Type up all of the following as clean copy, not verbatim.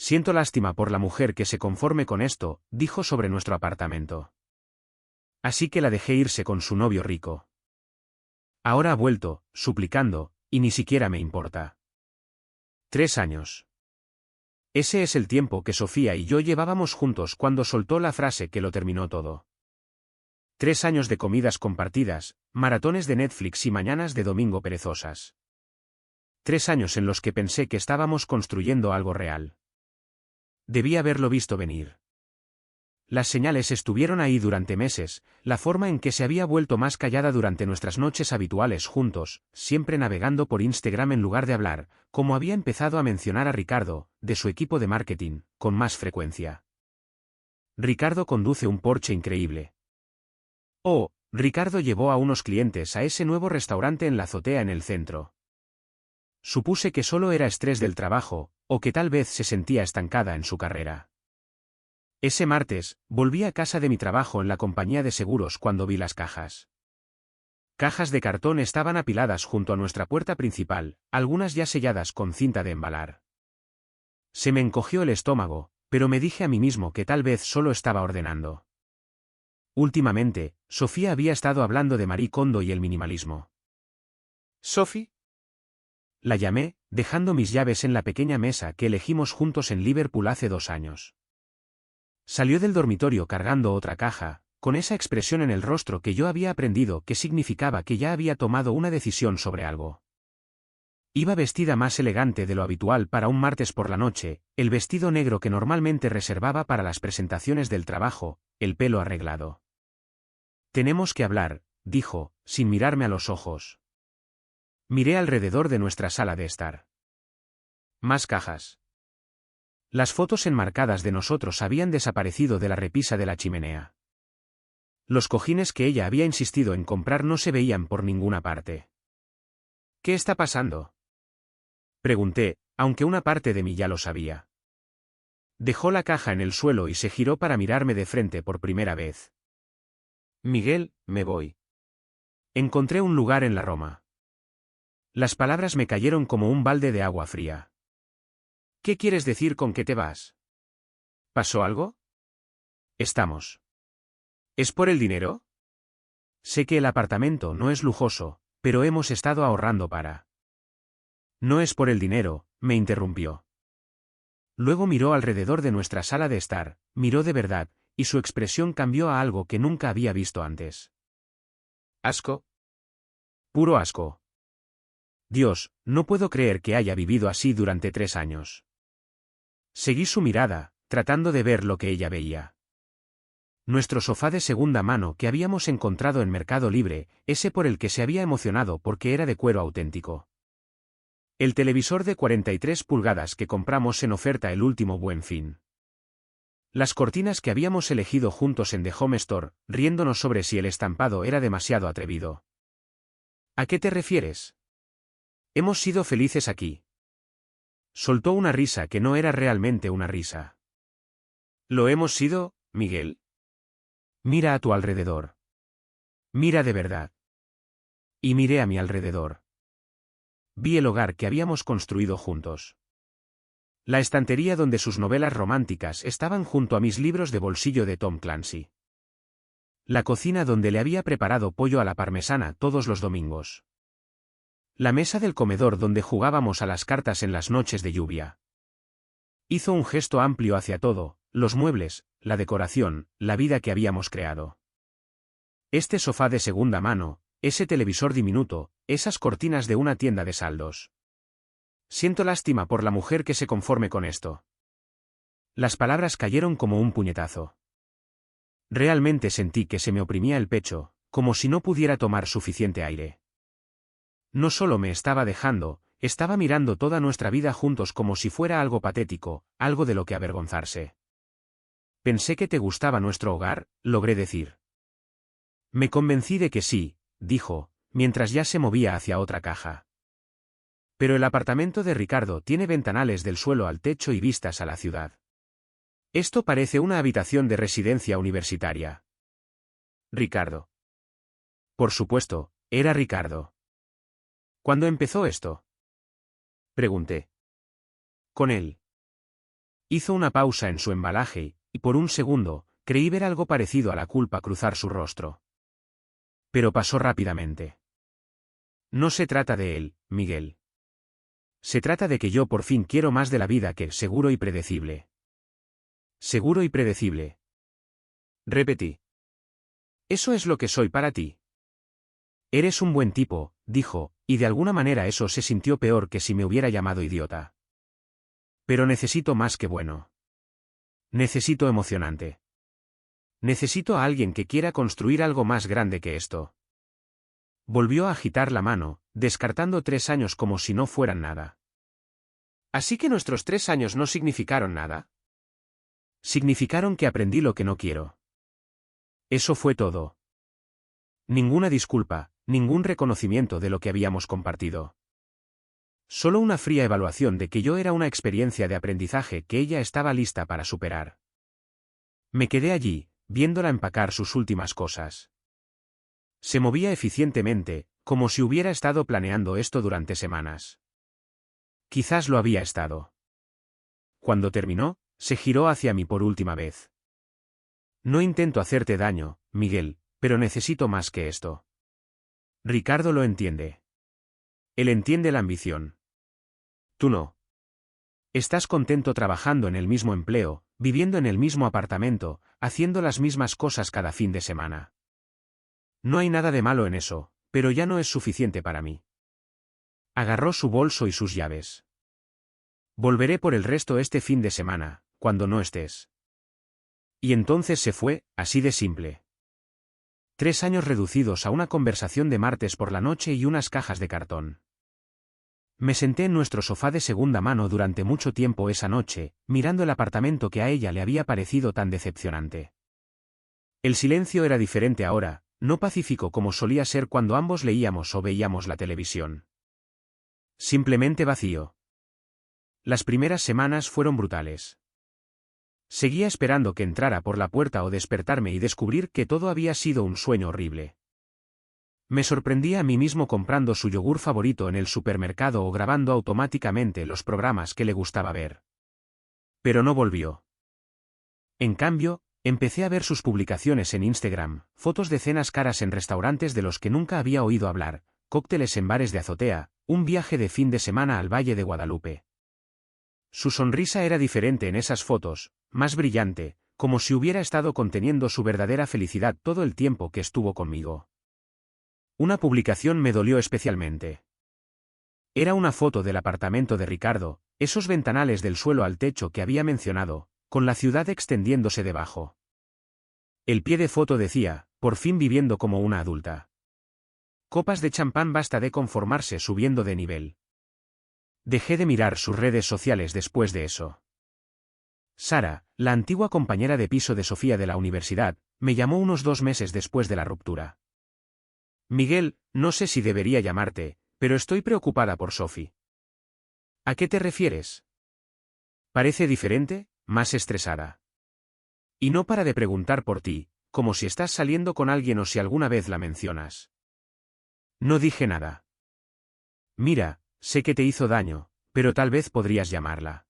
Siento lástima por la mujer que se conforme con esto, dijo sobre nuestro apartamento. Así que la dejé irse con su novio rico. Ahora ha vuelto, suplicando, y ni siquiera me importa. 3 años. Ese es el tiempo que Sofía y yo llevábamos juntos cuando soltó la frase que lo terminó todo. 3 años de comidas compartidas, maratones de Netflix y mañanas de domingo perezosas. 3 años en los que pensé que estábamos construyendo algo real. Debí haberlo visto venir. Las señales estuvieron ahí durante meses, la forma en que se había vuelto más callada durante nuestras noches habituales juntos, siempre navegando por Instagram en lugar de hablar, como había empezado a mencionar a Ricardo, de su equipo de marketing, con más frecuencia. Ricardo conduce un Porsche increíble. Oh, Ricardo llevó a unos clientes a ese nuevo restaurante en la azotea en el centro. Supuse que solo era estrés del trabajo, o que tal vez se sentía estancada en su carrera. Ese martes, volví a casa de mi trabajo en la compañía de seguros cuando vi las cajas. Cajas de cartón estaban apiladas junto a nuestra puerta principal, algunas ya selladas con cinta de embalar. Se me encogió el estómago, pero me dije a mí mismo que tal vez solo estaba ordenando. Últimamente, Sofía había estado hablando de Marie Kondo y el minimalismo. ¿Sophie? La llamé, dejando mis llaves en la pequeña mesa que elegimos juntos en Liverpool hace 2 años. Salió del dormitorio cargando otra caja, con esa expresión en el rostro que yo había aprendido que significaba que ya había tomado una decisión sobre algo. Iba vestida más elegante de lo habitual para un martes por la noche, el vestido negro que normalmente reservaba para las presentaciones del trabajo, el pelo arreglado. Tenemos que hablar, dijo, sin mirarme a los ojos. Miré alrededor de nuestra sala de estar. Más cajas. Las fotos enmarcadas de nosotros habían desaparecido de la repisa de la chimenea. Los cojines que ella había insistido en comprar no se veían por ninguna parte. ¿Qué está pasando?, pregunté, aunque una parte de mí ya lo sabía. Dejó la caja en el suelo y se giró para mirarme de frente por primera vez. Miguel, me voy. Encontré un lugar en la Roma. Las palabras me cayeron como un balde de agua fría. ¿Qué quieres decir con que te vas? ¿Pasó algo? Estamos. ¿Es por el dinero? Sé que el apartamento no es lujoso, pero hemos estado ahorrando para... No es por el dinero, me interrumpió. Luego miró alrededor de nuestra sala de estar, miró de verdad, y su expresión cambió a algo que nunca había visto antes. ¿Asco? Puro asco. Dios, no puedo creer que haya vivido así durante 3 años. Seguí su mirada, tratando de ver lo que ella veía. Nuestro sofá de segunda mano que habíamos encontrado en Mercado Libre, ese por el que se había emocionado porque era de cuero auténtico. El televisor de 43 pulgadas que compramos en oferta el último Buen Fin. Las cortinas que habíamos elegido juntos en The Home Store, riéndonos sobre si el estampado era demasiado atrevido. ¿A qué te refieres? Hemos sido felices aquí. Soltó una risa que no era realmente una risa. ¿Lo hemos sido, Miguel? Mira a tu alrededor. Mira de verdad. Y miré a mi alrededor. Vi el hogar que habíamos construido juntos. La estantería donde sus novelas románticas estaban junto a mis libros de bolsillo de Tom Clancy. La cocina donde le había preparado pollo a la parmesana todos los domingos. La mesa del comedor donde jugábamos a las cartas en las noches de lluvia. Hizo un gesto amplio hacia todo, los muebles, la decoración, la vida que habíamos creado. Este sofá de segunda mano, ese televisor diminuto, esas cortinas de una tienda de saldos. Siento lástima por la mujer que se conforme con esto. Las palabras cayeron como un puñetazo. Realmente sentí que se me oprimía el pecho, como si no pudiera tomar suficiente aire. No solo me estaba dejando, estaba mirando toda nuestra vida juntos como si fuera algo patético, algo de lo que avergonzarse. Pensé que te gustaba nuestro hogar, logré decir. Me convencí de que sí, dijo, mientras ya se movía hacia otra caja. Pero el apartamento de Ricardo tiene ventanales del suelo al techo y vistas a la ciudad. Esto parece una habitación de residencia universitaria. Ricardo. Por supuesto, era Ricardo. ¿Cuándo empezó esto?, pregunté. Con él. Hizo una pausa en su embalaje, y por un segundo, creí ver algo parecido a la culpa cruzar su rostro. Pero pasó rápidamente. No se trata de él, Miguel. Se trata de que yo por fin quiero más de la vida que seguro y predecible. Seguro y predecible. Repetí. Eso es lo que soy para ti. Eres un buen tipo, dijo, y de alguna manera eso se sintió peor que si me hubiera llamado idiota. Pero necesito más que bueno. Necesito emocionante. Necesito a alguien que quiera construir algo más grande que esto. Volvió a agitar la mano, descartando 3 años como si no fueran nada. ¿Así que nuestros 3 años no significaron nada? Significaron que aprendí lo que no quiero. Eso fue todo. Ninguna disculpa, ningún reconocimiento de lo que habíamos compartido. Solo una fría evaluación de que yo era una experiencia de aprendizaje que ella estaba lista para superar. Me quedé allí, viéndola empacar sus últimas cosas. Se movía eficientemente, como si hubiera estado planeando esto durante semanas. Quizás lo había estado. Cuando terminó, se giró hacia mí por última vez. No intento hacerte daño, Miguel, pero necesito más que esto. Ricardo lo entiende. Él entiende la ambición. Tú no. Estás contento trabajando en el mismo empleo, viviendo en el mismo apartamento, haciendo las mismas cosas cada fin de semana. No hay nada de malo en eso, pero ya no es suficiente para mí. Agarró su bolso y sus llaves. Volveré por el resto este fin de semana, cuando no estés. Y entonces se fue, así de simple. 3 años reducidos a una conversación de martes por la noche y unas cajas de cartón. Me senté en nuestro sofá de segunda mano durante mucho tiempo esa noche, mirando el apartamento que a ella le había parecido tan decepcionante. El silencio era diferente ahora, no pacífico como solía ser cuando ambos leíamos o veíamos la televisión. Simplemente vacío. Las primeras semanas fueron brutales. Seguía esperando que entrara por la puerta o despertarme y descubrir que todo había sido un sueño horrible. Me sorprendía a mí mismo comprando su yogur favorito en el supermercado o grabando automáticamente los programas que le gustaba ver. Pero no volvió. En cambio, empecé a ver sus publicaciones en Instagram, fotos de cenas caras en restaurantes de los que nunca había oído hablar, cócteles en bares de azotea, un viaje de fin de semana al Valle de Guadalupe. Su sonrisa era diferente en esas fotos, más brillante, como si hubiera estado conteniendo su verdadera felicidad todo el tiempo que estuvo conmigo. Una publicación me dolió especialmente. Era una foto del apartamento de Ricardo, esos ventanales del suelo al techo que había mencionado, con la ciudad extendiéndose debajo. El pie de foto decía, por fin viviendo como una adulta. Copas de champán basta de conformarse subiendo de nivel. Dejé de mirar sus redes sociales después de eso. Sara, la antigua compañera de piso de Sofía de la universidad, me llamó unos 2 meses después de la ruptura. Miguel, no sé si debería llamarte, pero estoy preocupada por Sophie. ¿A qué te refieres? Parece diferente, más estresada. Y no para de preguntar por ti, como si estás saliendo con alguien o si alguna vez la mencionas. No dije nada. Mira, sé que te hizo daño, pero tal vez podrías llamarla.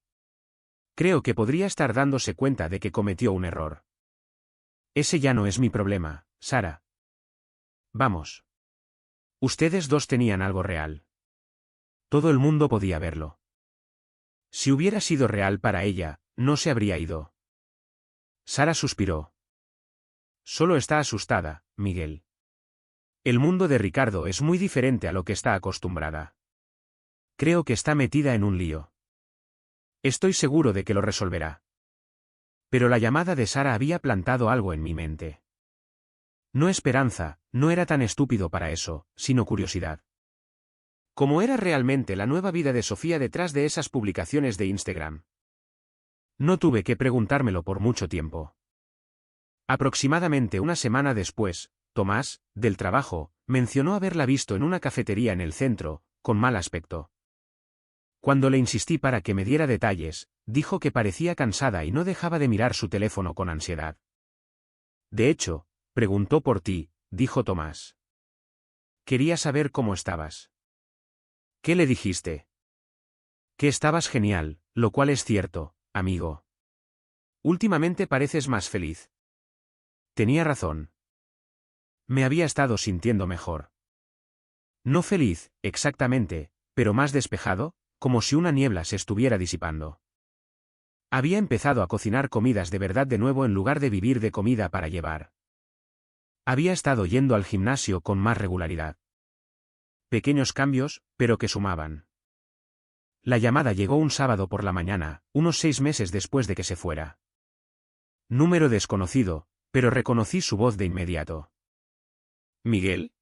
Creo que podría estar dándose cuenta de que cometió un error. Ese ya no es mi problema, Sara. Vamos. Ustedes dos tenían algo real. Todo el mundo podía verlo. Si hubiera sido real para ella, no se habría ido. Sara suspiró. Solo está asustada, Miguel. El mundo de Ricardo es muy diferente a lo que está acostumbrada. Creo que está metida en un lío. Estoy seguro de que lo resolverá. Pero la llamada de Sara había plantado algo en mi mente. No esperanza, no era tan estúpido para eso, sino curiosidad. ¿Cómo era realmente la nueva vida de Sofía detrás de esas publicaciones de Instagram? No tuve que preguntármelo por mucho tiempo. Aproximadamente una semana después, Tomás, del trabajo, mencionó haberla visto en una cafetería en el centro, con mal aspecto. Cuando le insistí para que me diera detalles, dijo que parecía cansada y no dejaba de mirar su teléfono con ansiedad. De hecho, preguntó por ti, dijo Tomás. Quería saber cómo estabas. ¿Qué le dijiste? Que estabas genial, lo cual es cierto, amigo. últimamente pareces más feliz. Tenía razón. Me había estado sintiendo mejor. No feliz, exactamente, pero más despejado, como si una niebla se estuviera disipando. Había empezado a cocinar comidas de verdad de nuevo en lugar de vivir de comida para llevar. Había estado yendo al gimnasio con más regularidad. Pequeños cambios, pero que sumaban. La llamada llegó un sábado por la mañana, unos 6 meses después de que se fuera. Número desconocido, pero reconocí su voz de inmediato. ¿Miguel?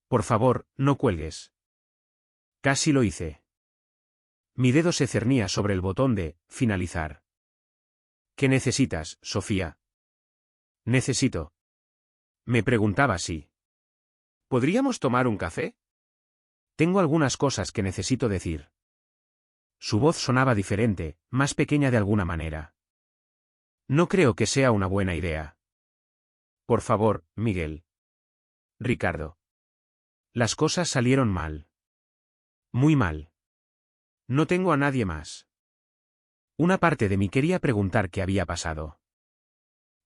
Por favor, no cuelgues. Casi lo hice. Mi dedo se cernía sobre el botón de finalizar. ¿Qué necesitas, Sofía? Necesito. Me preguntaba si. ¿Podríamos tomar un café? Tengo algunas cosas que necesito decir. Su voz sonaba diferente, más pequeña de alguna manera. No creo que sea una buena idea. Por favor, Miguel. Ricardo. Las cosas salieron mal. Muy mal. No tengo a nadie más. Una parte de mí quería preguntar qué había pasado.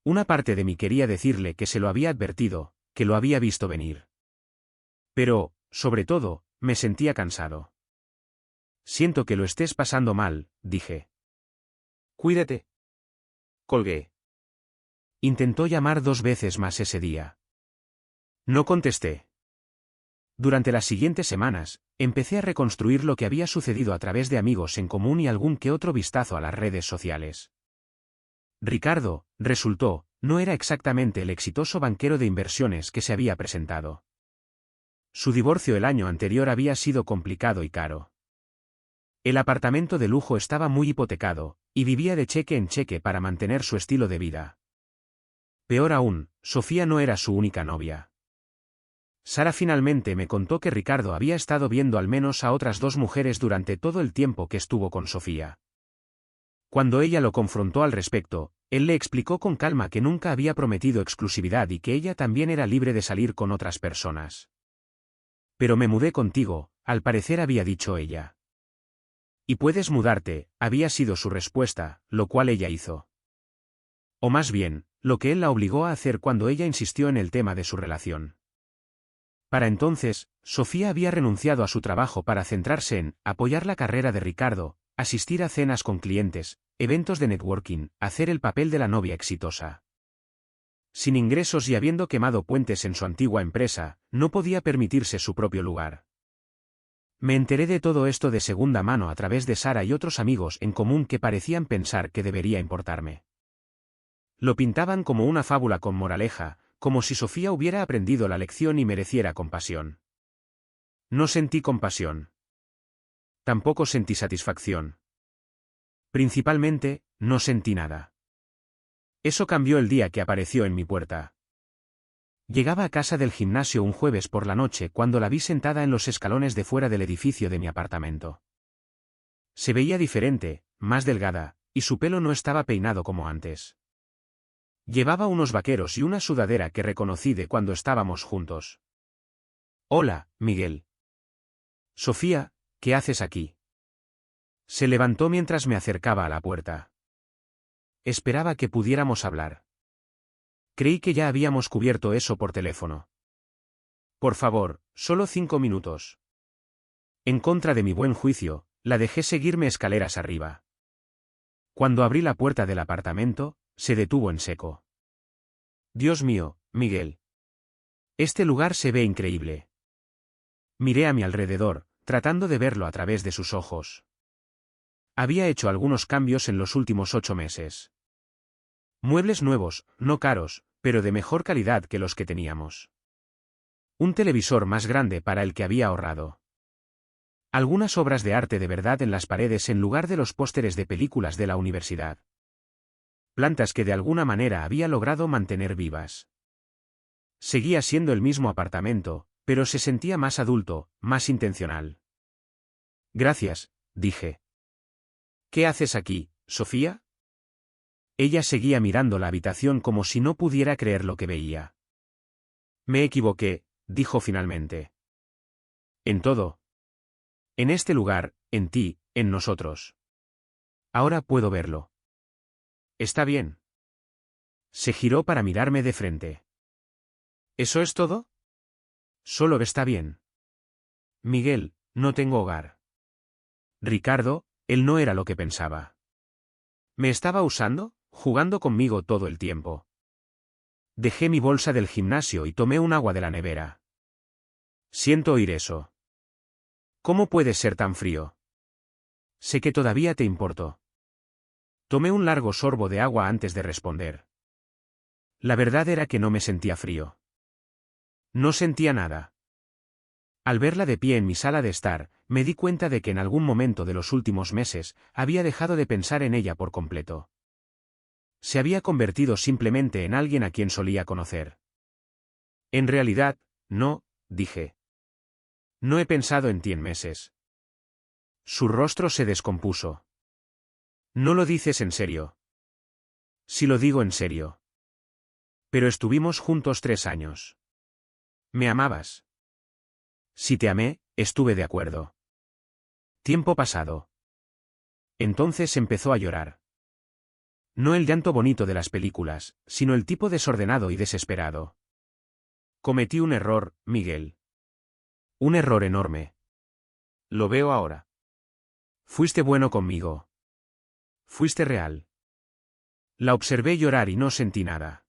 Una parte de mí quería decirle que se lo había advertido, que lo había visto venir. Pero, sobre todo, me sentía cansado. Siento que lo estés pasando mal, dije. Cuídate. Colgué. Intentó llamar 2 veces más ese día. No contesté. Durante las siguientes semanas, empecé a reconstruir lo que había sucedido a través de amigos en común y algún que otro vistazo a las redes sociales. Ricardo, resultó, no era exactamente el exitoso banquero de inversiones que se había presentado. Su divorcio el año anterior había sido complicado y caro. El apartamento de lujo estaba muy hipotecado, y vivía de cheque en cheque para mantener su estilo de vida. Peor aún, Sofía no era su única novia. Sara finalmente me contó que Ricardo había estado viendo al menos a otras 2 mujeres durante todo el tiempo que estuvo con Sofía. Cuando ella lo confrontó al respecto, él le explicó con calma que nunca había prometido exclusividad y que ella también era libre de salir con otras personas. Pero me mudé contigo, al parecer había dicho ella. Y puedes mudarte, había sido su respuesta, lo cual ella hizo. O más bien, lo que él la obligó a hacer cuando ella insistió en el tema de su relación. Para entonces, Sofía había renunciado a su trabajo para centrarse en apoyar la carrera de Ricardo, asistir a cenas con clientes, eventos de networking, hacer el papel de la novia exitosa. Sin ingresos y habiendo quemado puentes en su antigua empresa, no podía permitirse su propio lugar. Me enteré de todo esto de segunda mano a través de Sara y otros amigos en común que parecían pensar que debería importarme. Lo pintaban como una fábula con moraleja, como si Sofía hubiera aprendido la lección y mereciera compasión. No sentí compasión. Tampoco sentí satisfacción. Principalmente, no sentí nada. Eso cambió el día que apareció en mi puerta. Llegaba a casa del gimnasio un jueves por la noche cuando la vi sentada en los escalones de fuera del edificio de mi apartamento. Se veía diferente, más delgada, y su pelo no estaba peinado como antes. Llevaba unos vaqueros y una sudadera que reconocí de cuando estábamos juntos. Hola, Miguel. Sofía, ¿qué haces aquí? Se levantó mientras me acercaba a la puerta. Esperaba que pudiéramos hablar. Creí que ya habíamos cubierto eso por teléfono. Por favor, solo 5 minutos. En contra de mi buen juicio, la dejé seguirme escaleras arriba. Cuando abrí la puerta del apartamento, se detuvo en seco. Dios mío, Miguel. Este lugar se ve increíble. Miré a mi alrededor, tratando de verlo a través de sus ojos. Había hecho algunos cambios en los últimos 8 meses. Muebles nuevos, no caros, pero de mejor calidad que los que teníamos. Un televisor más grande para el que había ahorrado. Algunas obras de arte de verdad en las paredes en lugar de los pósteres de películas de la universidad. Plantas que de alguna manera había logrado mantener vivas. Seguía siendo el mismo apartamento, pero se sentía más adulto, más intencional. Gracias, dije. ¿Qué haces aquí, Sofía? Ella seguía mirando la habitación como si no pudiera creer lo que veía. Me equivoqué, dijo finalmente. En todo. En este lugar, en ti, en nosotros. Ahora puedo verlo. Está bien. Se giró para mirarme de frente. ¿Eso es todo? Solo está bien. Miguel, no tengo hogar. Ricardo, él no era lo que pensaba. Me estaba usando, jugando conmigo todo el tiempo. Dejé mi bolsa del gimnasio y tomé un agua de la nevera. Siento oír eso. ¿Cómo puedes ser tan frío? Sé que todavía te importo. Tomé un largo sorbo de agua antes de responder. La verdad era que no me sentía frío. No sentía nada. Al verla de pie en mi sala de estar, me di cuenta de que en algún momento de los últimos meses había dejado de pensar en ella por completo. Se había convertido simplemente en alguien a quien solía conocer. En realidad, no, dije. No he pensado en ti en meses. Su rostro se descompuso. No lo dices en serio. Sí lo digo en serio. Pero estuvimos juntos 3 años. ¿Me amabas? Si te amé, estuve de acuerdo. Tiempo pasado. Entonces empezó a llorar. No el llanto bonito de las películas, sino el tipo desordenado y desesperado. Cometí un error, Miguel. Un error enorme. Lo veo ahora. Fuiste bueno conmigo. Fuiste real. La observé llorar y no sentí nada.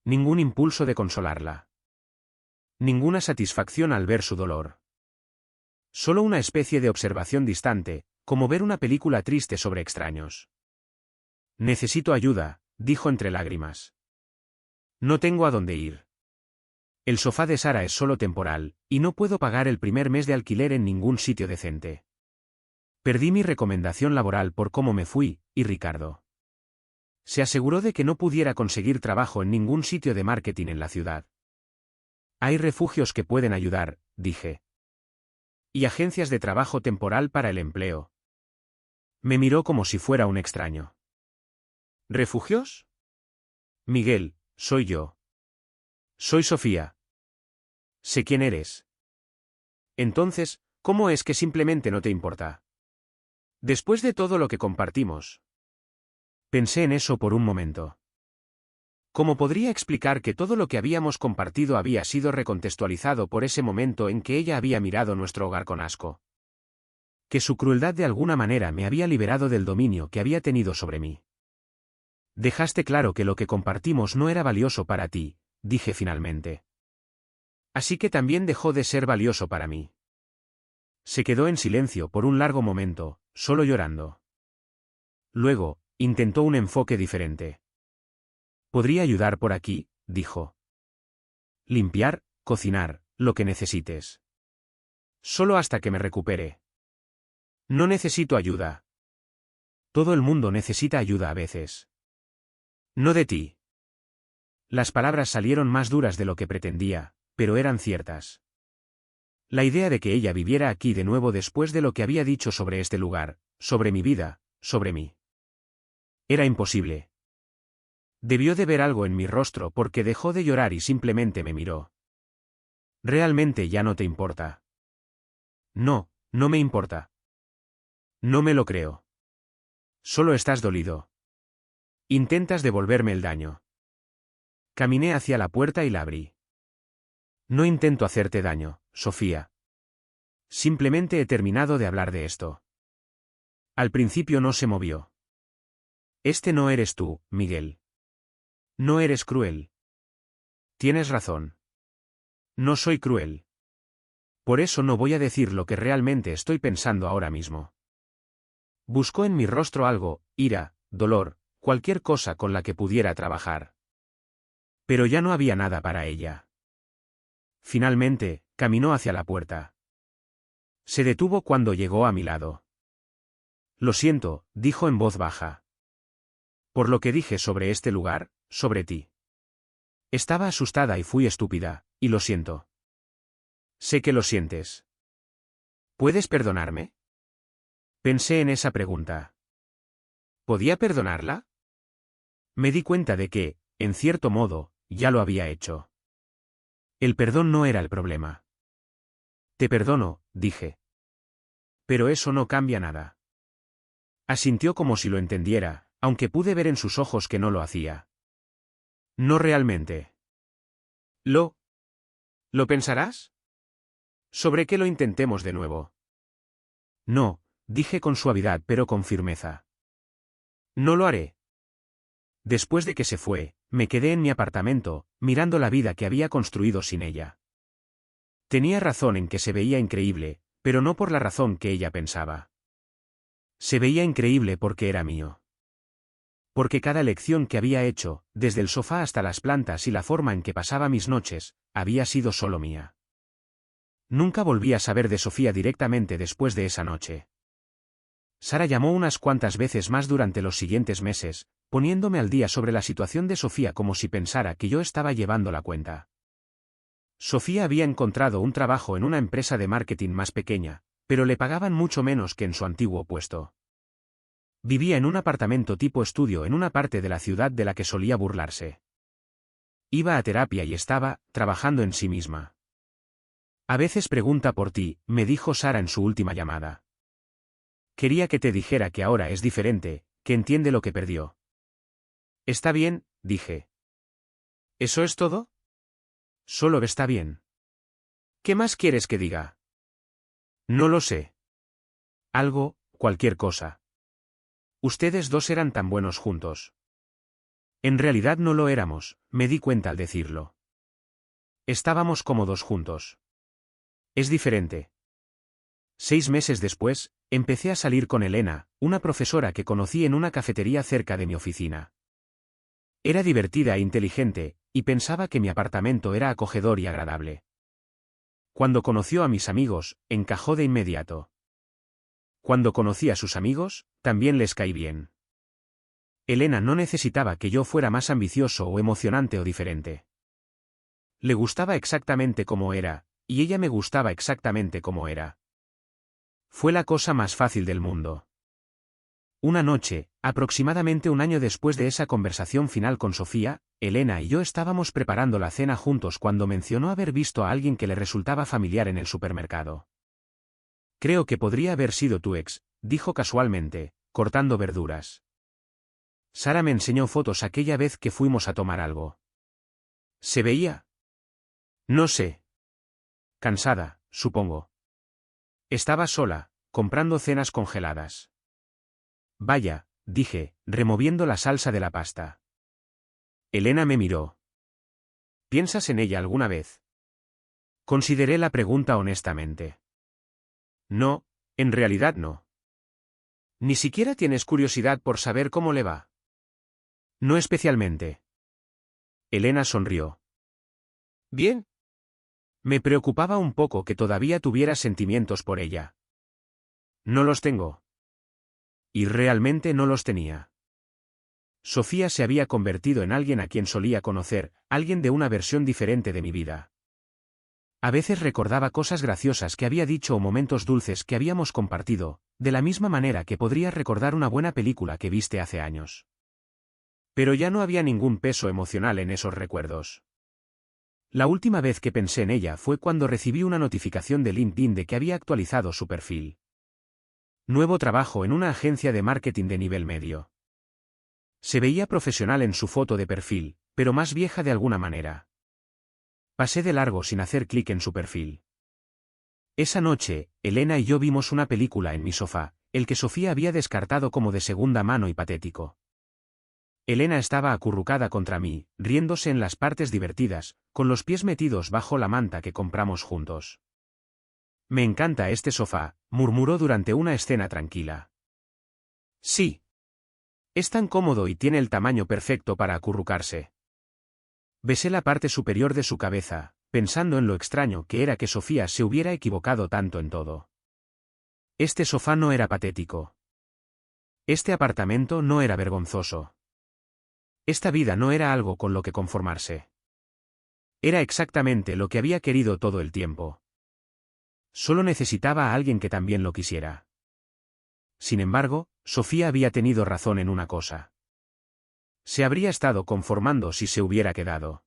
Ningún impulso de consolarla. Ninguna satisfacción al ver su dolor. Solo una especie de observación distante, como ver una película triste sobre extraños. Necesito ayuda, dijo entre lágrimas. No tengo a dónde ir. El sofá de Sara es solo temporal, y no puedo pagar el primer mes de alquiler en ningún sitio decente. Perdí mi recomendación laboral por cómo me fui, y Ricardo se aseguró de que no pudiera conseguir trabajo en ningún sitio de marketing en la ciudad. Hay refugios que pueden ayudar, dije. Y agencias de trabajo temporal para el empleo. Me miró como si fuera un extraño. ¿Refugios? Miguel, soy yo. Soy Sofía. Sé quién eres. Entonces, ¿cómo es que simplemente no te importa? Después de todo lo que compartimos. Pensé en eso por un momento. ¿Cómo podría explicar que todo lo que habíamos compartido había sido recontextualizado por ese momento en que ella había mirado nuestro hogar con asco? Que su crueldad de alguna manera me había liberado del dominio que había tenido sobre mí. Dejaste claro que lo que compartimos no era valioso para ti, dije finalmente. Así que también dejó de ser valioso para mí. Se quedó en silencio por un largo momento, solo llorando. Luego, intentó un enfoque diferente. Podría ayudar por aquí, dijo. Limpiar, cocinar, lo que necesites. Solo hasta que me recupere. No necesito ayuda. Todo el mundo necesita ayuda a veces. No de ti. Las palabras salieron más duras de lo que pretendía, pero eran ciertas. La idea de que ella viviera aquí de nuevo después de lo que había dicho sobre este lugar, sobre mi vida, sobre mí. Era imposible. Debió de ver algo en mi rostro porque dejó de llorar y simplemente me miró. ¿Realmente ya no te importa? No, no me importa. No me lo creo. Solo estás dolido. Intentas devolverme el daño. Caminé hacia la puerta y la abrí. No intento hacerte daño, Sofía. Simplemente he terminado de hablar de esto. Al principio no se movió. Este no eres tú, Miguel. No eres cruel. Tienes razón. No soy cruel. Por eso no voy a decir lo que realmente estoy pensando ahora mismo. Buscó en mi rostro algo, ira, dolor, cualquier cosa con la que pudiera trabajar. Pero ya no había nada para ella. Finalmente, caminó hacia la puerta. Se detuvo cuando llegó a mi lado. Lo siento, dijo en voz baja. Por lo que dije sobre este lugar, sobre ti. Estaba asustada y fui estúpida, y lo siento. Sé que lo sientes. ¿Puedes perdonarme? Pensé en esa pregunta. ¿Podía perdonarla? Me di cuenta de que, en cierto modo, ya lo había hecho. El perdón no era el problema. Te perdono, dije. Pero eso no cambia nada. Asintió como si lo entendiera, aunque pude ver en sus ojos que no lo hacía. No realmente. ¿Lo pensarás? ¿Sobre qué lo intentemos de nuevo? No, dije con suavidad pero con firmeza. No lo haré. Después de que se fue, me quedé en mi apartamento, mirando la vida que había construido sin ella. Tenía razón en que se veía increíble, pero no por la razón que ella pensaba. Se veía increíble porque era mío. Porque cada elección que había hecho, desde el sofá hasta las plantas y la forma en que pasaba mis noches, había sido solo mía. Nunca volví a saber de Sofía directamente después de esa noche. Sara llamó unas cuantas veces más durante los siguientes meses, poniéndome al día sobre la situación de Sofía como si pensara que yo estaba llevando la cuenta. Sofía había encontrado un trabajo en una empresa de marketing más pequeña, pero le pagaban mucho menos que en su antiguo puesto. Vivía en un apartamento tipo estudio en una parte de la ciudad de la que solía burlarse. Iba a terapia y estaba trabajando en sí misma. A veces pregunta por ti, me dijo Sara en su última llamada. Quería que te dijera que ahora es diferente, que entiende lo que perdió. Está bien, dije. ¿Eso es todo? Solo está bien. ¿Qué más quieres que diga? No lo sé. Algo, cualquier cosa. Ustedes dos eran tan buenos juntos. En realidad no lo éramos, me di cuenta al decirlo. Estábamos cómodos juntos. Es diferente. 6 meses después, empecé a salir con Elena, una profesora que conocí en una cafetería cerca de mi oficina. Era divertida e inteligente, y pensaba que mi apartamento era acogedor y agradable. Cuando conoció a mis amigos, encajó de inmediato. Cuando conocí a sus amigos, también les caí bien. Elena no necesitaba que yo fuera más ambicioso o emocionante o diferente. Le gustaba exactamente como era, y ella me gustaba exactamente como era. Fue la cosa más fácil del mundo. Una noche, aproximadamente un año después de esa conversación final con Sofía, Elena y yo estábamos preparando la cena juntos cuando mencionó haber visto a alguien que le resultaba familiar en el supermercado. Creo que podría haber sido tu ex, dijo casualmente, cortando verduras. Sara me enseñó fotos aquella vez que fuimos a tomar algo. ¿Se veía? No sé. Cansada, supongo. Estaba sola, comprando cenas congeladas. Vaya, dije, removiendo la salsa de la pasta. Elena me miró. ¿Piensas en ella alguna vez? Consideré la pregunta honestamente. No, en realidad no. ¿Ni siquiera tienes curiosidad por saber cómo le va? No especialmente. Elena sonrió. Bien. Me preocupaba un poco que todavía tuviera sentimientos por ella. No los tengo. Y realmente no los tenía. Sofía se había convertido en alguien a quien solía conocer, alguien de una versión diferente de mi vida. A veces recordaba cosas graciosas que había dicho o momentos dulces que habíamos compartido, de la misma manera que podrías recordar una buena película que viste hace años. Pero ya no había ningún peso emocional en esos recuerdos. La última vez que pensé en ella fue cuando recibí una notificación de LinkedIn de que había actualizado su perfil. Nuevo trabajo en una agencia de marketing de nivel medio. Se veía profesional en su foto de perfil, pero más vieja de alguna manera. Pasé de largo sin hacer clic en su perfil. Esa noche, Elena y yo vimos una película en mi sofá, el que Sofía había descartado como de segunda mano y patético. Elena estaba acurrucada contra mí, riéndose en las partes divertidas, con los pies metidos bajo la manta que compramos juntos. Me encanta este sofá, murmuró durante una escena tranquila. Sí. Es tan cómodo y tiene el tamaño perfecto para acurrucarse. Besé la parte superior de su cabeza, pensando en lo extraño que era que Sofía se hubiera equivocado tanto en todo. Este sofá no era patético. Este apartamento no era vergonzoso. Esta vida no era algo con lo que conformarse. Era exactamente lo que había querido todo el tiempo. Solo necesitaba a alguien que también lo quisiera. Sin embargo, Sofía había tenido razón en una cosa. Se habría estado conformando si se hubiera quedado.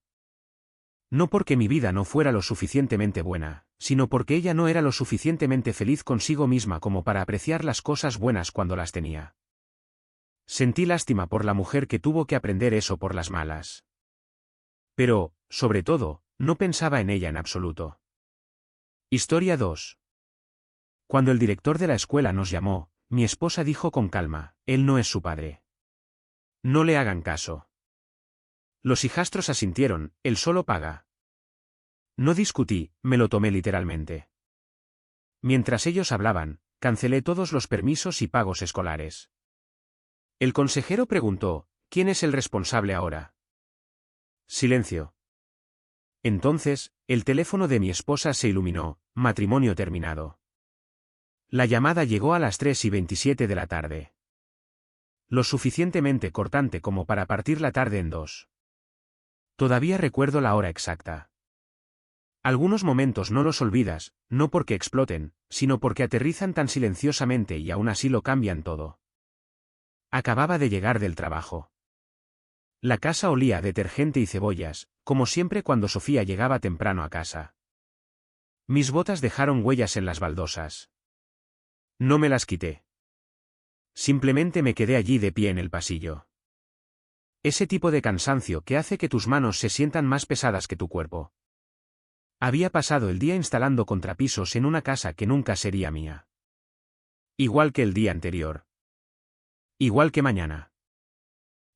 No porque mi vida no fuera lo suficientemente buena, sino porque ella no era lo suficientemente feliz consigo misma como para apreciar las cosas buenas cuando las tenía. Sentí lástima por la mujer que tuvo que aprender eso por las malas. Pero, sobre todo, no pensaba en ella en absoluto. Historia 2. Cuando el director de la escuela nos llamó, mi esposa dijo con calma, él no es su padre. No le hagan caso. Los hijastros asintieron, él solo paga. No discutí, me lo tomé literalmente. Mientras ellos hablaban, cancelé todos los permisos y pagos escolares. El consejero preguntó, ¿quién es el responsable ahora? Silencio. Entonces, el teléfono de mi esposa se iluminó, matrimonio terminado. La llamada llegó a las 3:27 de la tarde. Lo suficientemente cortante como para partir la tarde en dos. Todavía recuerdo la hora exacta. Algunos momentos no los olvidas, no porque exploten, sino porque aterrizan tan silenciosamente y aún así lo cambian todo. Acababa de llegar del trabajo. La casa olía a detergente y cebollas, como siempre cuando Sofía llegaba temprano a casa. Mis botas dejaron huellas en las baldosas. No me las quité. Simplemente me quedé allí de pie en el pasillo. Ese tipo de cansancio que hace que tus manos se sientan más pesadas que tu cuerpo. Había pasado el día instalando contrapisos en una casa que nunca sería mía. Igual que el día anterior. Igual que mañana.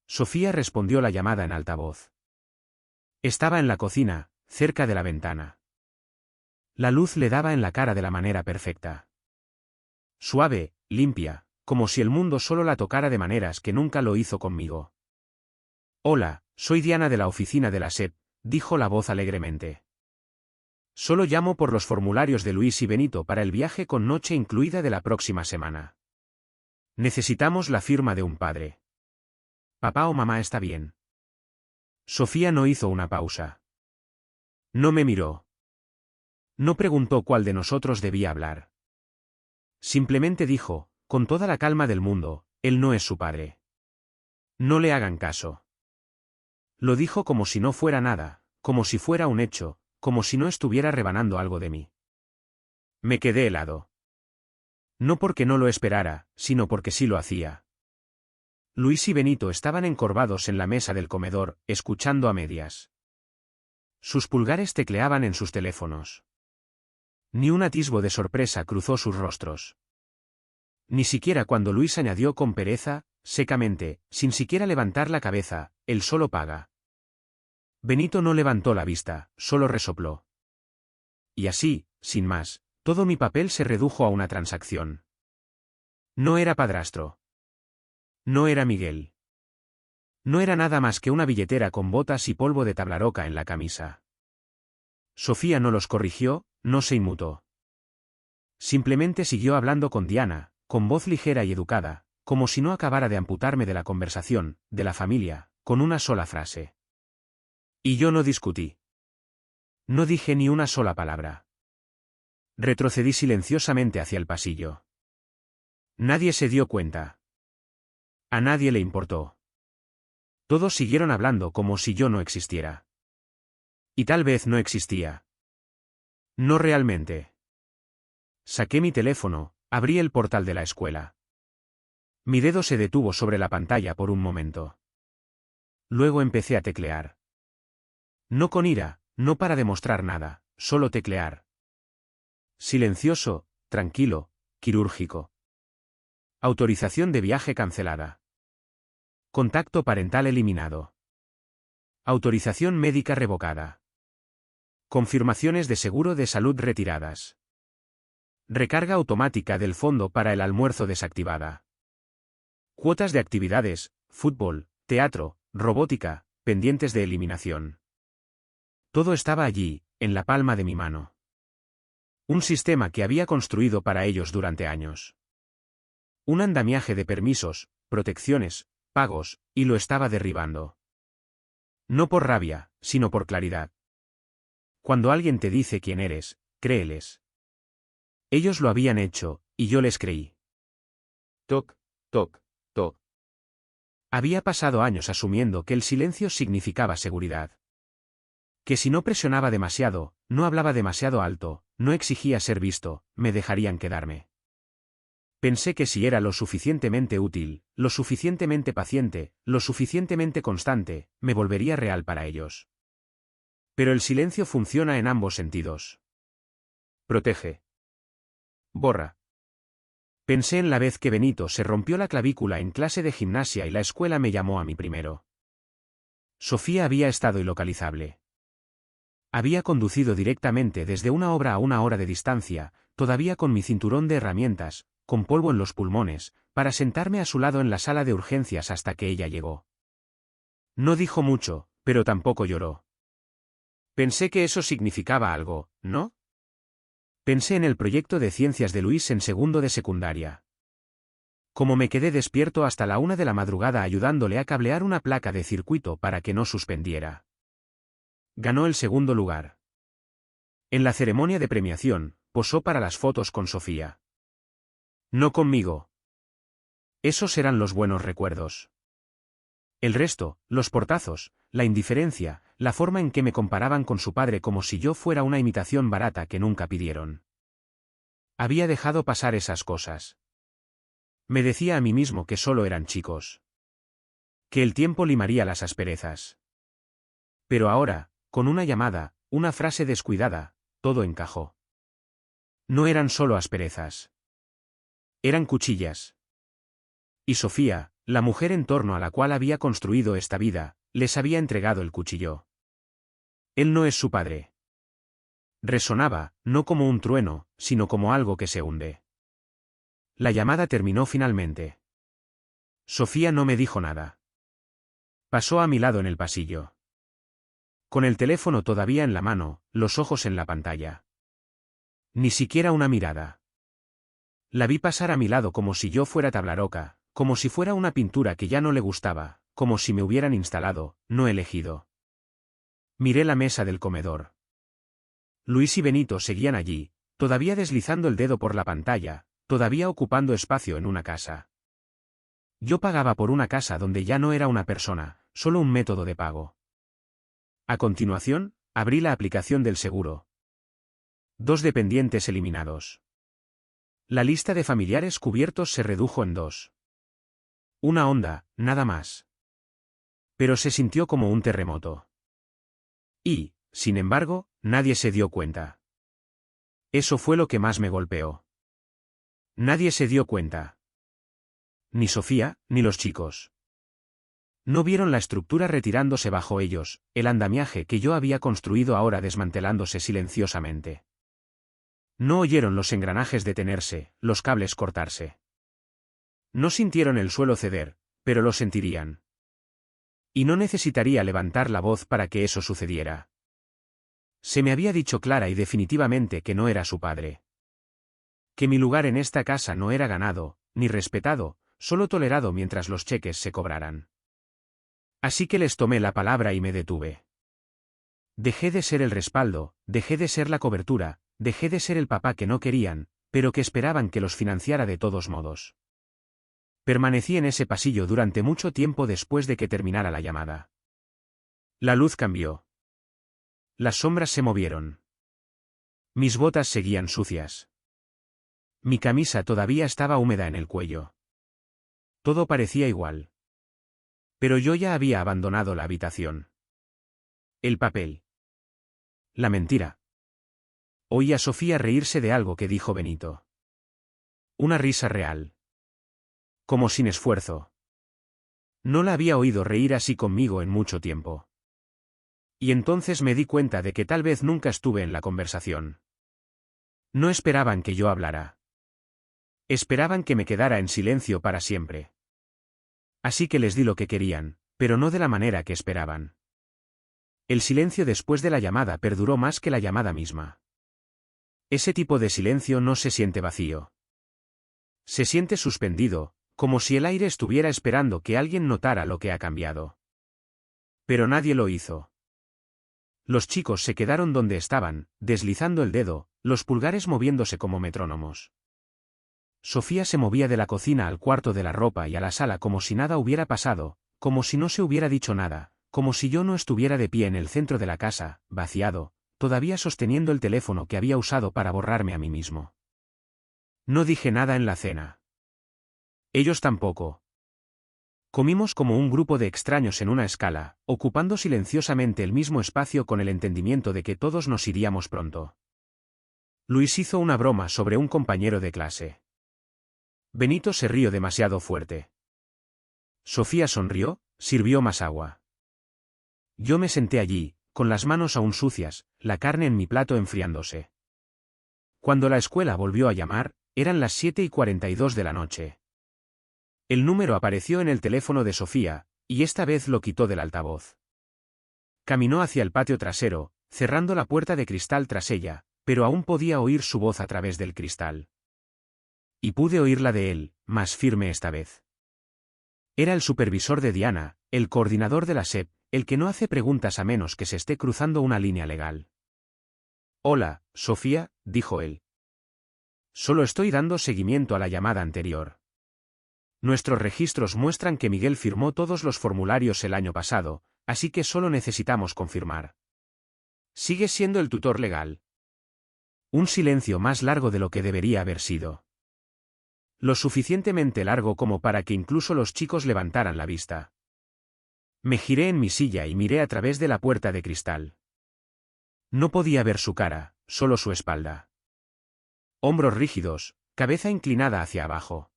Sofía respondió la llamada en altavoz. Estaba en la cocina, cerca de la ventana. La luz le daba en la cara de la manera perfecta. Suave, limpia, como si el mundo solo la tocara de maneras que nunca lo hizo conmigo. Hola, soy Diana de la oficina de la SEP, dijo la voz alegremente. Solo llamo por los formularios de Luis y Benito para el viaje con noche incluida de la próxima semana. Necesitamos la firma de un padre. ¿Papá o mamá está bien? Sofía no hizo una pausa. No me miró. No preguntó cuál de nosotros debía hablar. Simplemente dijo, con toda la calma del mundo, él no es su padre. No le hagan caso. Lo dijo como si no fuera nada, como si fuera un hecho, como si no estuviera rebanando algo de mí. Me quedé helado. No porque no lo esperara, sino porque sí lo hacía. Luis y Benito estaban encorvados en la mesa del comedor, escuchando a medias. Sus pulgares tecleaban en sus teléfonos. Ni un atisbo de sorpresa cruzó sus rostros. Ni siquiera cuando Luis añadió con pereza, secamente, sin siquiera levantar la cabeza, él solo paga. Benito no levantó la vista, solo resopló. Y así, sin más, todo mi papel se redujo a una transacción. No era padrastro. No era Miguel. No era nada más que una billetera con botas y polvo de tablaroca en la camisa. Sofía no los corrigió, no se inmutó. Simplemente siguió hablando con Diana, con voz ligera y educada, como si no acabara de amputarme de la conversación, de la familia, con una sola frase. Y yo no discutí. No dije ni una sola palabra. Retrocedí silenciosamente hacia el pasillo. Nadie se dio cuenta. A nadie le importó. Todos siguieron hablando como si yo no existiera. Y tal vez no existía. No realmente. Saqué mi teléfono, abrí el portal de la escuela. Mi dedo se detuvo sobre la pantalla por un momento. Luego empecé a teclear. No con ira, no para demostrar nada, solo teclear. Silencioso, tranquilo, quirúrgico. Autorización de viaje cancelada. Contacto parental eliminado. Autorización médica revocada. Confirmaciones de seguro de salud retiradas. Recarga automática del fondo para el almuerzo desactivada. Cuotas de actividades, fútbol, teatro, robótica, pendientes de eliminación. Todo estaba allí, en la palma de mi mano. Un sistema que había construido para ellos durante años. Un andamiaje de permisos, protecciones, pagos, y lo estaba derribando. No por rabia, sino por claridad. Cuando alguien te dice quién eres, créeles. Ellos lo habían hecho, y yo les creí. Toc, toc, toc. Había pasado años asumiendo que el silencio significaba seguridad. Que si no presionaba demasiado, no hablaba demasiado alto, no exigía ser visto, me dejarían quedarme. Pensé que si era lo suficientemente útil, lo suficientemente paciente, lo suficientemente constante, me volvería real para ellos. Pero el silencio funciona en ambos sentidos. Protege. Borra. Pensé en la vez que Benito se rompió la clavícula en clase de gimnasia y la escuela me llamó a mí primero. Sofía había estado ilocalizable. Había conducido directamente desde una obra a una hora de distancia, todavía con mi cinturón de herramientas, con polvo en los pulmones, para sentarme a su lado en la sala de urgencias hasta que ella llegó. No dijo mucho, pero tampoco lloró. Pensé que eso significaba algo, ¿no? Pensé en el proyecto de ciencias de Luis en segundo de secundaria. Como me quedé despierto hasta la 1 de la madrugada ayudándole a cablear una placa de circuito para que no suspendiera. Ganó el segundo lugar. En la ceremonia de premiación, posó para las fotos con Sofía. No conmigo. Esos eran los buenos recuerdos. El resto, los portazos, la indiferencia, la forma en que me comparaban con su padre como si yo fuera una imitación barata que nunca pidieron. Había dejado pasar esas cosas. Me decía a mí mismo que solo eran chicos. Que el tiempo limaría las asperezas. Pero ahora, con una llamada, una frase descuidada, todo encajó. No eran solo asperezas. Eran cuchillas. Y Sofía, la mujer en torno a la cual había construido esta vida, les había entregado el cuchillo. Él no es su padre. Resonaba, no como un trueno, sino como algo que se hunde. La llamada terminó finalmente. Sofía no me dijo nada. Pasó a mi lado en el pasillo. Con el teléfono todavía en la mano, los ojos en la pantalla. Ni siquiera una mirada. La vi pasar a mi lado como si yo fuera tablaroca, como si fuera una pintura que ya no le gustaba, como si me hubieran instalado, no elegido. Miré la mesa del comedor. Luis y Benito seguían allí, todavía deslizando el dedo por la pantalla, todavía ocupando espacio en una casa. Yo pagaba por una casa donde ya no era una persona, solo un método de pago. A continuación, abrí la aplicación del seguro. 2 dependientes eliminados. La lista de familiares cubiertos se redujo en 2. Una onda, nada más. Pero se sintió como un terremoto. Y, sin embargo, nadie se dio cuenta. Eso fue lo que más me golpeó. Nadie se dio cuenta. Ni Sofía, ni los chicos. No vieron la estructura retirándose bajo ellos, el andamiaje que yo había construido ahora desmantelándose silenciosamente. No oyeron los engranajes detenerse, los cables cortarse. No sintieron el suelo ceder, pero lo sentirían. Y no necesitaría levantar la voz para que eso sucediera. Se me había dicho clara y definitivamente que no era su padre. Que mi lugar en esta casa no era ganado, ni respetado, solo tolerado mientras los cheques se cobraran. Así que les tomé la palabra y me detuve. Dejé de ser el respaldo, dejé de ser la cobertura, dejé de ser el papá que no querían, pero que esperaban que los financiara de todos modos. Permanecí en ese pasillo durante mucho tiempo después de que terminara la llamada. La luz cambió. Las sombras se movieron. Mis botas seguían sucias. Mi camisa todavía estaba húmeda en el cuello. Todo parecía igual. Pero yo ya había abandonado la habitación. El papel. La mentira. Oí a Sofía reírse de algo que dijo Benito. Una risa real. Como sin esfuerzo. No la había oído reír así conmigo en mucho tiempo. Y entonces me di cuenta de que tal vez nunca estuve en la conversación. No esperaban que yo hablara. Esperaban que me quedara en silencio para siempre. Así que les di lo que querían, pero no de la manera que esperaban. El silencio después de la llamada perduró más que la llamada misma. Ese tipo de silencio no se siente vacío. Se siente suspendido, como si el aire estuviera esperando que alguien notara lo que ha cambiado. Pero nadie lo hizo. Los chicos se quedaron donde estaban, deslizando el dedo, los pulgares moviéndose como metrónomos. Sofía se movía de la cocina al cuarto de la ropa y a la sala como si nada hubiera pasado, como si no se hubiera dicho nada, como si yo no estuviera de pie en el centro de la casa, vaciado, todavía sosteniendo el teléfono que había usado para borrarme a mí mismo. No dije nada en la cena. Ellos tampoco. Comimos como un grupo de extraños en una escala, ocupando silenciosamente el mismo espacio con el entendimiento de que todos nos iríamos pronto. Luis hizo una broma sobre un compañero de clase. Benito se rió demasiado fuerte. Sofía sonrió, sirvió más agua. Yo me senté allí, con las manos aún sucias, la carne en mi plato enfriándose. Cuando la escuela volvió a llamar, eran las 7:42 de la noche. El número apareció en el teléfono de Sofía, y esta vez lo quitó del altavoz. Caminó hacia el patio trasero, cerrando la puerta de cristal tras ella, pero aún podía oír su voz a través del cristal. Y pude oírla de él, más firme esta vez. Era el supervisor de Diana, el coordinador de la SEP, el que no hace preguntas a menos que se esté cruzando una línea legal. «Hola, Sofía», dijo él. «Solo estoy dando seguimiento a la llamada anterior. Nuestros registros muestran que Miguel firmó todos los formularios el año pasado, así que solo necesitamos confirmar. ¿Sigues siendo el tutor legal?» Un silencio más largo de lo que debería haber sido. Lo suficientemente largo como para que incluso los chicos levantaran la vista. Me giré en mi silla y miré a través de la puerta de cristal. No podía ver su cara, solo su espalda. Hombros rígidos, cabeza inclinada hacia abajo.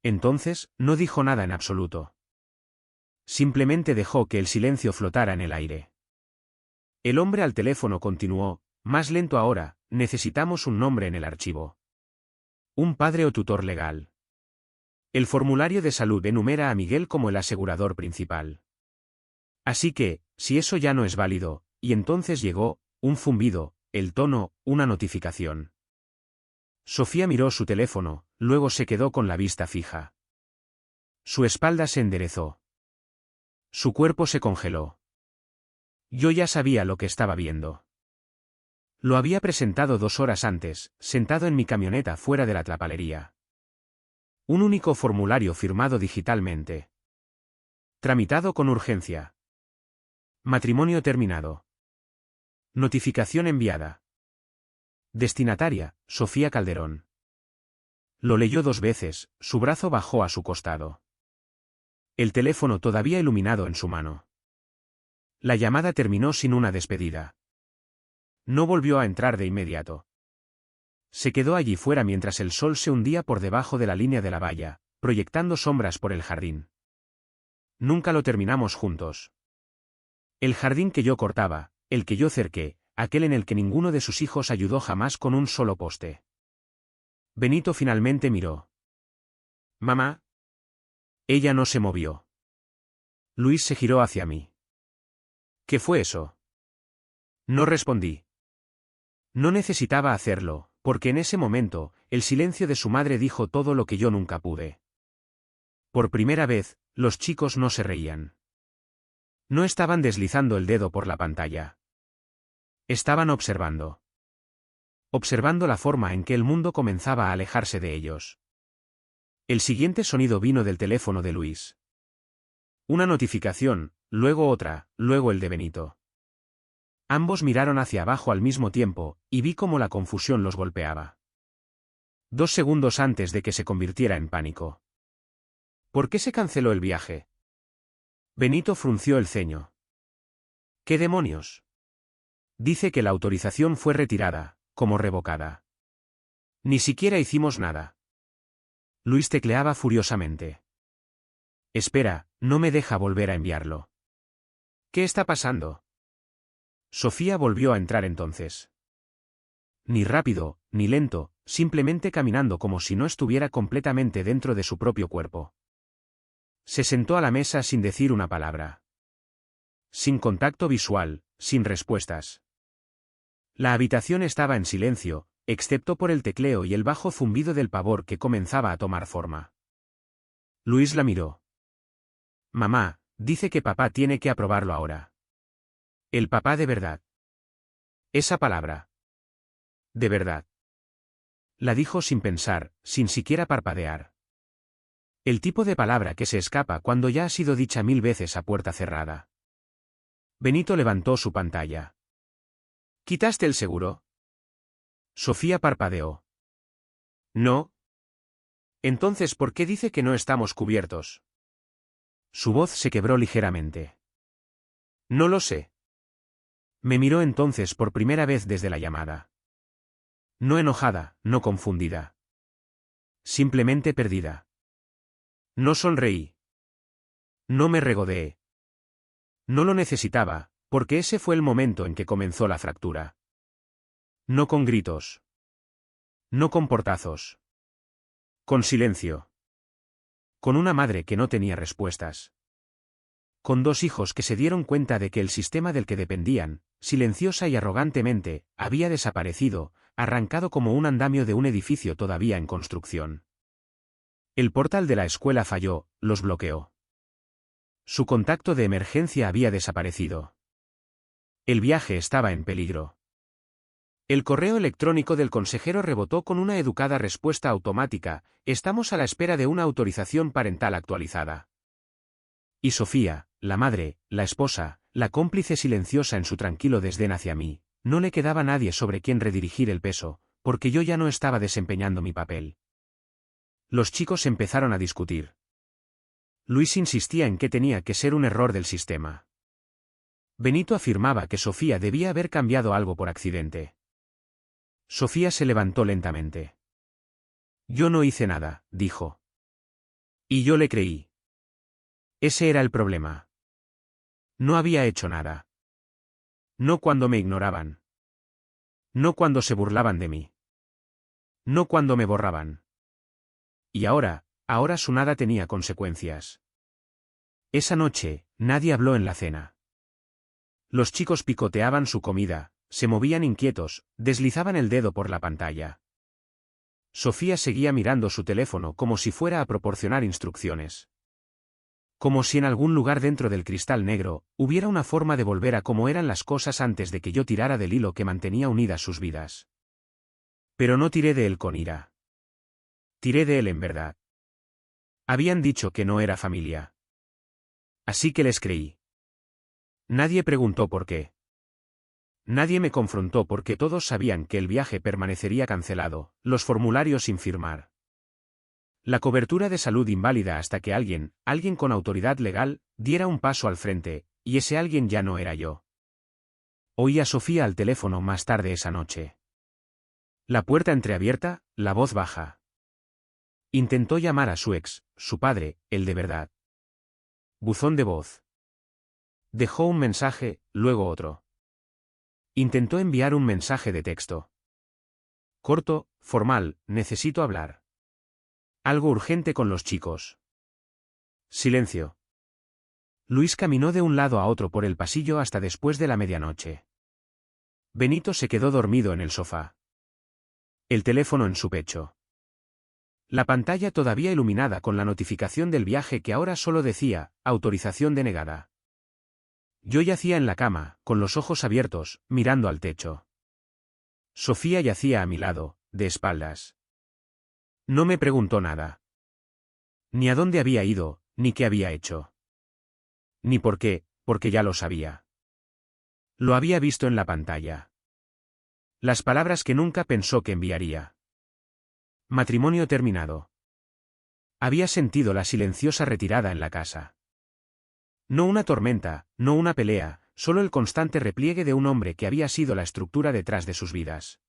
Entonces, no dijo nada en absoluto. Simplemente dejó que el silencio flotara en el aire. El hombre al teléfono continuó, más lento ahora: necesitamos un nombre en el archivo. Un padre o tutor legal. El formulario de salud enumera a Miguel como el asegurador principal. Así que, si eso ya no es válido, y entonces llegó, un zumbido, el tono, una notificación. Sofía miró su teléfono, luego se quedó con la vista fija. Su espalda se enderezó. Su cuerpo se congeló. Yo ya sabía lo que estaba viendo. Lo había presentado 2 horas antes, sentado en mi camioneta fuera de la tlapalería. Un único formulario firmado digitalmente. Tramitado con urgencia. Matrimonio terminado. Notificación enviada. Destinataria, Sofía Calderón. Lo leyó 2 veces, su brazo bajó a su costado. El teléfono todavía iluminado en su mano. La llamada terminó sin una despedida. No volvió a entrar de inmediato. Se quedó allí fuera mientras el sol se hundía por debajo de la línea de la valla, proyectando sombras por el jardín. Nunca lo terminamos juntos. El jardín que yo cortaba, el que yo cerqué, aquel en el que ninguno de sus hijos ayudó jamás con un solo poste. Benito finalmente miró. «Mamá». Ella no se movió. Luis se giró hacia mí. «¿Qué fue eso?» No respondí. No necesitaba hacerlo, porque en ese momento, el silencio de su madre dijo todo lo que yo nunca pude. Por primera vez, los chicos no se reían. No estaban deslizando el dedo por la pantalla. Estaban observando. Observando la forma en que el mundo comenzaba a alejarse de ellos. El siguiente sonido vino del teléfono de Luis. Una notificación, luego otra, luego el de Benito. Ambos miraron hacia abajo al mismo tiempo, y vi cómo la confusión los golpeaba. 2 segundos antes de que se convirtiera en pánico. ¿Por qué se canceló el viaje? Benito frunció el ceño. ¿Qué demonios? Dice que la autorización fue retirada, como revocada. Ni siquiera hicimos nada. Luis tecleaba furiosamente. Espera, no me deja volver a enviarlo. ¿Qué está pasando? Sofía volvió a entrar entonces. Ni rápido, ni lento, simplemente caminando como si no estuviera completamente dentro de su propio cuerpo. Se sentó a la mesa sin decir una palabra. Sin contacto visual, sin respuestas. La habitación estaba en silencio, excepto por el tecleo y el bajo zumbido del pavor que comenzaba a tomar forma. Luis la miró. Mamá, dice que papá tiene que aprobarlo ahora. El papá de verdad. Esa palabra. De verdad. La dijo sin pensar, sin siquiera parpadear. El tipo de palabra que se escapa cuando ya ha sido dicha 1000 veces a puerta cerrada. Benito levantó su pantalla. ¿Quitaste el seguro? Sofía parpadeó. No. Entonces, ¿por qué dice que no estamos cubiertos? Su voz se quebró ligeramente. No lo sé. Me miró entonces por primera vez desde la llamada. No enojada, no confundida. Simplemente perdida. No sonreí. No me regodeé. No lo necesitaba, porque ese fue el momento en que comenzó la fractura. No con gritos. No con portazos. Con silencio. Con una madre que no tenía respuestas. Con dos hijos que se dieron cuenta de que el sistema del que dependían, silenciosa y arrogantemente, había desaparecido, arrancado como un andamio de un edificio todavía en construcción. El portal de la escuela falló, los bloqueó. Su contacto de emergencia había desaparecido. El viaje estaba en peligro. El correo electrónico del consejero rebotó con una educada respuesta automática: estamos a la espera de una autorización parental actualizada. Y Sofía, la madre, la esposa, la cómplice silenciosa en su tranquilo desdén hacia mí, no le quedaba nadie sobre quien redirigir el peso, porque yo ya no estaba desempeñando mi papel. Los chicos empezaron a discutir. Luis insistía en que tenía que ser un error del sistema. Benito afirmaba que Sofía debía haber cambiado algo por accidente. Sofía se levantó lentamente. Yo no hice nada, dijo. Y yo le creí. Ese era el problema. No había hecho nada. No cuando me ignoraban. No cuando se burlaban de mí. No cuando me borraban. Y ahora su nada tenía consecuencias. Esa noche, nadie habló en la cena. Los chicos picoteaban su comida, se movían inquietos, deslizaban el dedo por la pantalla. Sofía seguía mirando su teléfono como si fuera a proporcionar instrucciones. Como si en algún lugar dentro del cristal negro, hubiera una forma de volver a cómo eran las cosas antes de que yo tirara del hilo que mantenía unidas sus vidas. Pero no tiré de él con ira. Tiré de él en verdad. Habían dicho que no era familia. Así que les creí. Nadie preguntó por qué. Nadie me confrontó porque todos sabían que el viaje permanecería cancelado, los formularios sin firmar. La cobertura de salud inválida hasta que alguien con autoridad legal, diera un paso al frente, y ese alguien ya no era yo. Oí a Sofía al teléfono más tarde esa noche. La puerta entreabierta, la voz baja. Intentó llamar a su ex, su padre, el de verdad. Buzón de voz. Dejó un mensaje, luego otro. Intentó enviar un mensaje de texto. Corto, formal: necesito hablar. Algo urgente con los chicos. Silencio. Luis caminó de un lado a otro por el pasillo hasta después de la medianoche. Benito se quedó dormido en el sofá. El teléfono en su pecho. La pantalla todavía iluminada con la notificación del viaje que ahora solo decía: autorización denegada. Yo yacía en la cama, con los ojos abiertos, mirando al techo. Sofía yacía a mi lado, de espaldas. No me preguntó nada. Ni a dónde había ido, ni qué había hecho. Ni por qué, porque ya lo sabía. Lo había visto en la pantalla. Las palabras que nunca pensó que enviaría. Matrimonio terminado. Había sentido la silenciosa retirada en la casa. No una tormenta, no una pelea, solo el constante repliegue de un hombre que había sido la estructura detrás de sus vidas.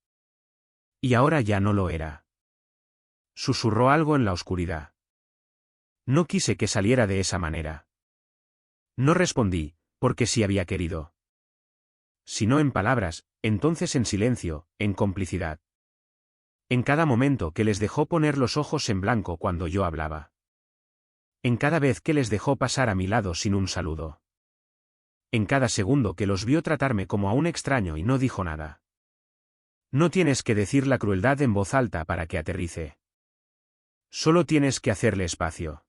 Y ahora ya no lo era. Susurró algo en la oscuridad. No quise que saliera de esa manera. No respondí, porque sí había querido. Si no en palabras, entonces en silencio, en complicidad. En cada momento que les dejó poner los ojos en blanco cuando yo hablaba. En cada vez que les dejó pasar a mi lado sin un saludo. En cada segundo que los vio tratarme como a un extraño y no dijo nada. No tienes que decir la crueldad en voz alta para que aterrice. Solo tienes que hacerle espacio.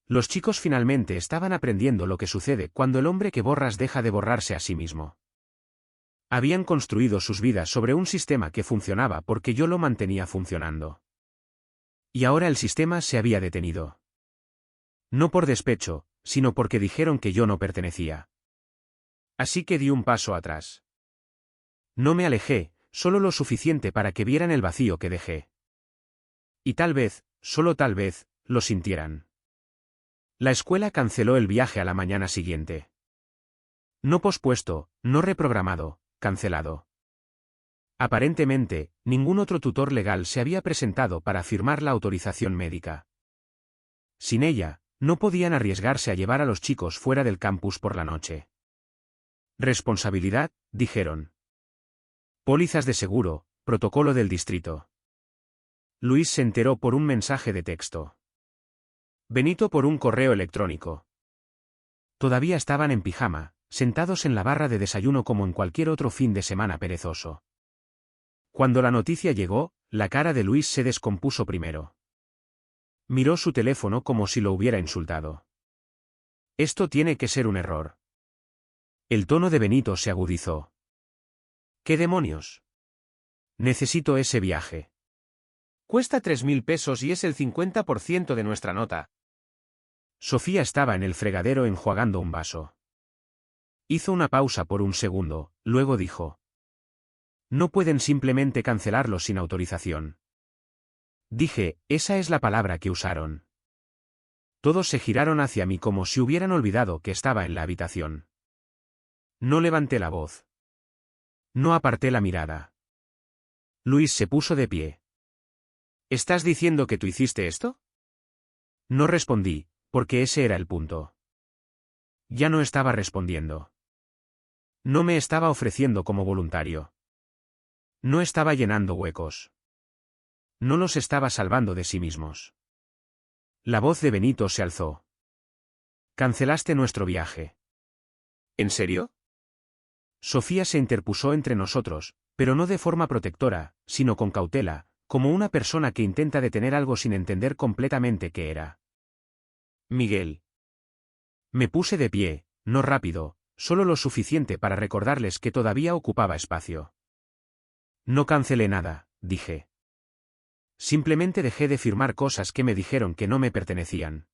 Los chicos finalmente estaban aprendiendo lo que sucede cuando el hombre que borras deja de borrarse a sí mismo. Habían construido sus vidas sobre un sistema que funcionaba porque yo lo mantenía funcionando. Y ahora el sistema se había detenido. No por despecho, sino porque dijeron que yo no pertenecía. Así que di un paso atrás. No me alejé, solo lo suficiente para que vieran el vacío que dejé. Y tal vez, solo tal vez, lo sintieran. La escuela canceló el viaje a la mañana siguiente. No pospuesto, no reprogramado, cancelado. Aparentemente, ningún otro tutor legal se había presentado para firmar la autorización médica. Sin ella, no podían arriesgarse a llevar a los chicos fuera del campus por la noche. Responsabilidad, dijeron. Pólizas de seguro, protocolo del distrito. Luis se enteró por un mensaje de texto. Benito por un correo electrónico. Todavía estaban en pijama, sentados en la barra de desayuno como en cualquier otro fin de semana perezoso. Cuando la noticia llegó, la cara de Luis se descompuso primero. Miró su teléfono como si lo hubiera insultado. Esto tiene que ser un error. El tono de Benito se agudizó. ¿Qué demonios? Necesito ese viaje. Cuesta 3.000 pesos y es el 50% de nuestra nota. Sofía estaba en el fregadero enjuagando un vaso. Hizo una pausa por un segundo, luego dijo. No pueden simplemente cancelarlo sin autorización. Dije, esa es la palabra que usaron. Todos se giraron hacia mí como si hubieran olvidado que estaba en la habitación. No levanté la voz. No aparté la mirada. Luis se puso de pie. ¿Estás diciendo que tú hiciste esto? No respondí, porque ese era el punto. Ya no estaba respondiendo. No me estaba ofreciendo como voluntario. No estaba llenando huecos. No los estaba salvando de sí mismos. La voz de Benito se alzó. Cancelaste nuestro viaje. ¿En serio? Sofía se interpuso entre nosotros, pero no de forma protectora, sino con cautela, como una persona que intenta detener algo sin entender completamente qué era. Miguel. Me puse de pie, no rápido, solo lo suficiente para recordarles que todavía ocupaba espacio. No cancelé nada, dije. Simplemente dejé de firmar cosas que me dijeron que no me pertenecían.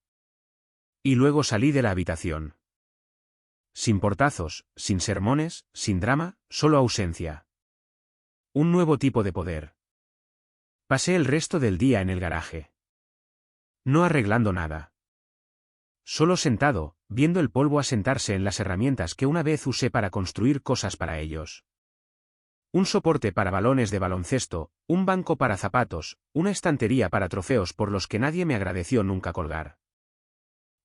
Y luego salí de la habitación. Sin portazos, sin sermones, sin drama, solo ausencia. Un nuevo tipo de poder. Pasé el resto del día en el garaje. No arreglando nada. Solo sentado, viendo el polvo asentarse en las herramientas que una vez usé para construir cosas para ellos. Un soporte para balones de baloncesto, un banco para zapatos, una estantería para trofeos por los que nadie me agradeció nunca colgar.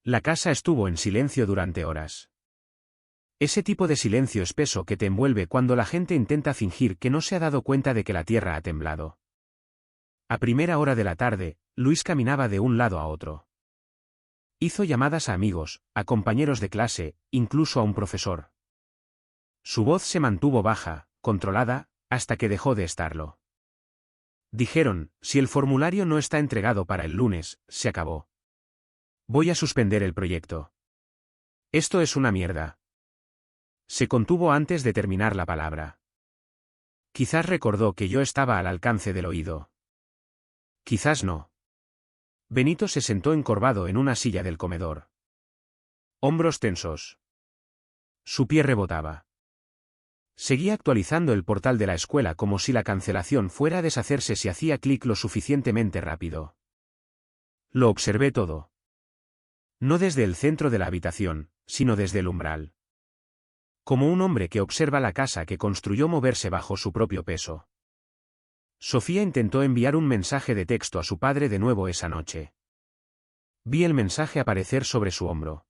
La casa estuvo en silencio durante horas. Ese tipo de silencio espeso que te envuelve cuando la gente intenta fingir que no se ha dado cuenta de que la tierra ha temblado. A primera hora de la tarde, Luis caminaba de un lado a otro. Hizo llamadas a amigos, a compañeros de clase, incluso a un profesor. Su voz se mantuvo baja, controlada, hasta que dejó de estarlo. Dijeron, si el formulario no está entregado para el lunes, se acabó. Voy a suspender el proyecto. Esto es una mierda. Se contuvo antes de terminar la palabra. Quizás recordó que yo estaba al alcance del oído. Quizás no. Benito se sentó encorvado en una silla del comedor. Hombros tensos. Su pie rebotaba. Seguía actualizando el portal de la escuela como si la cancelación fuera a deshacerse si hacía clic lo suficientemente rápido. Lo observé todo. No desde el centro de la habitación, sino desde el umbral. Como un hombre que observa la casa que construyó moverse bajo su propio peso. Sofía intentó enviar un mensaje de texto a su padre de nuevo esa noche. Vi el mensaje aparecer sobre su hombro.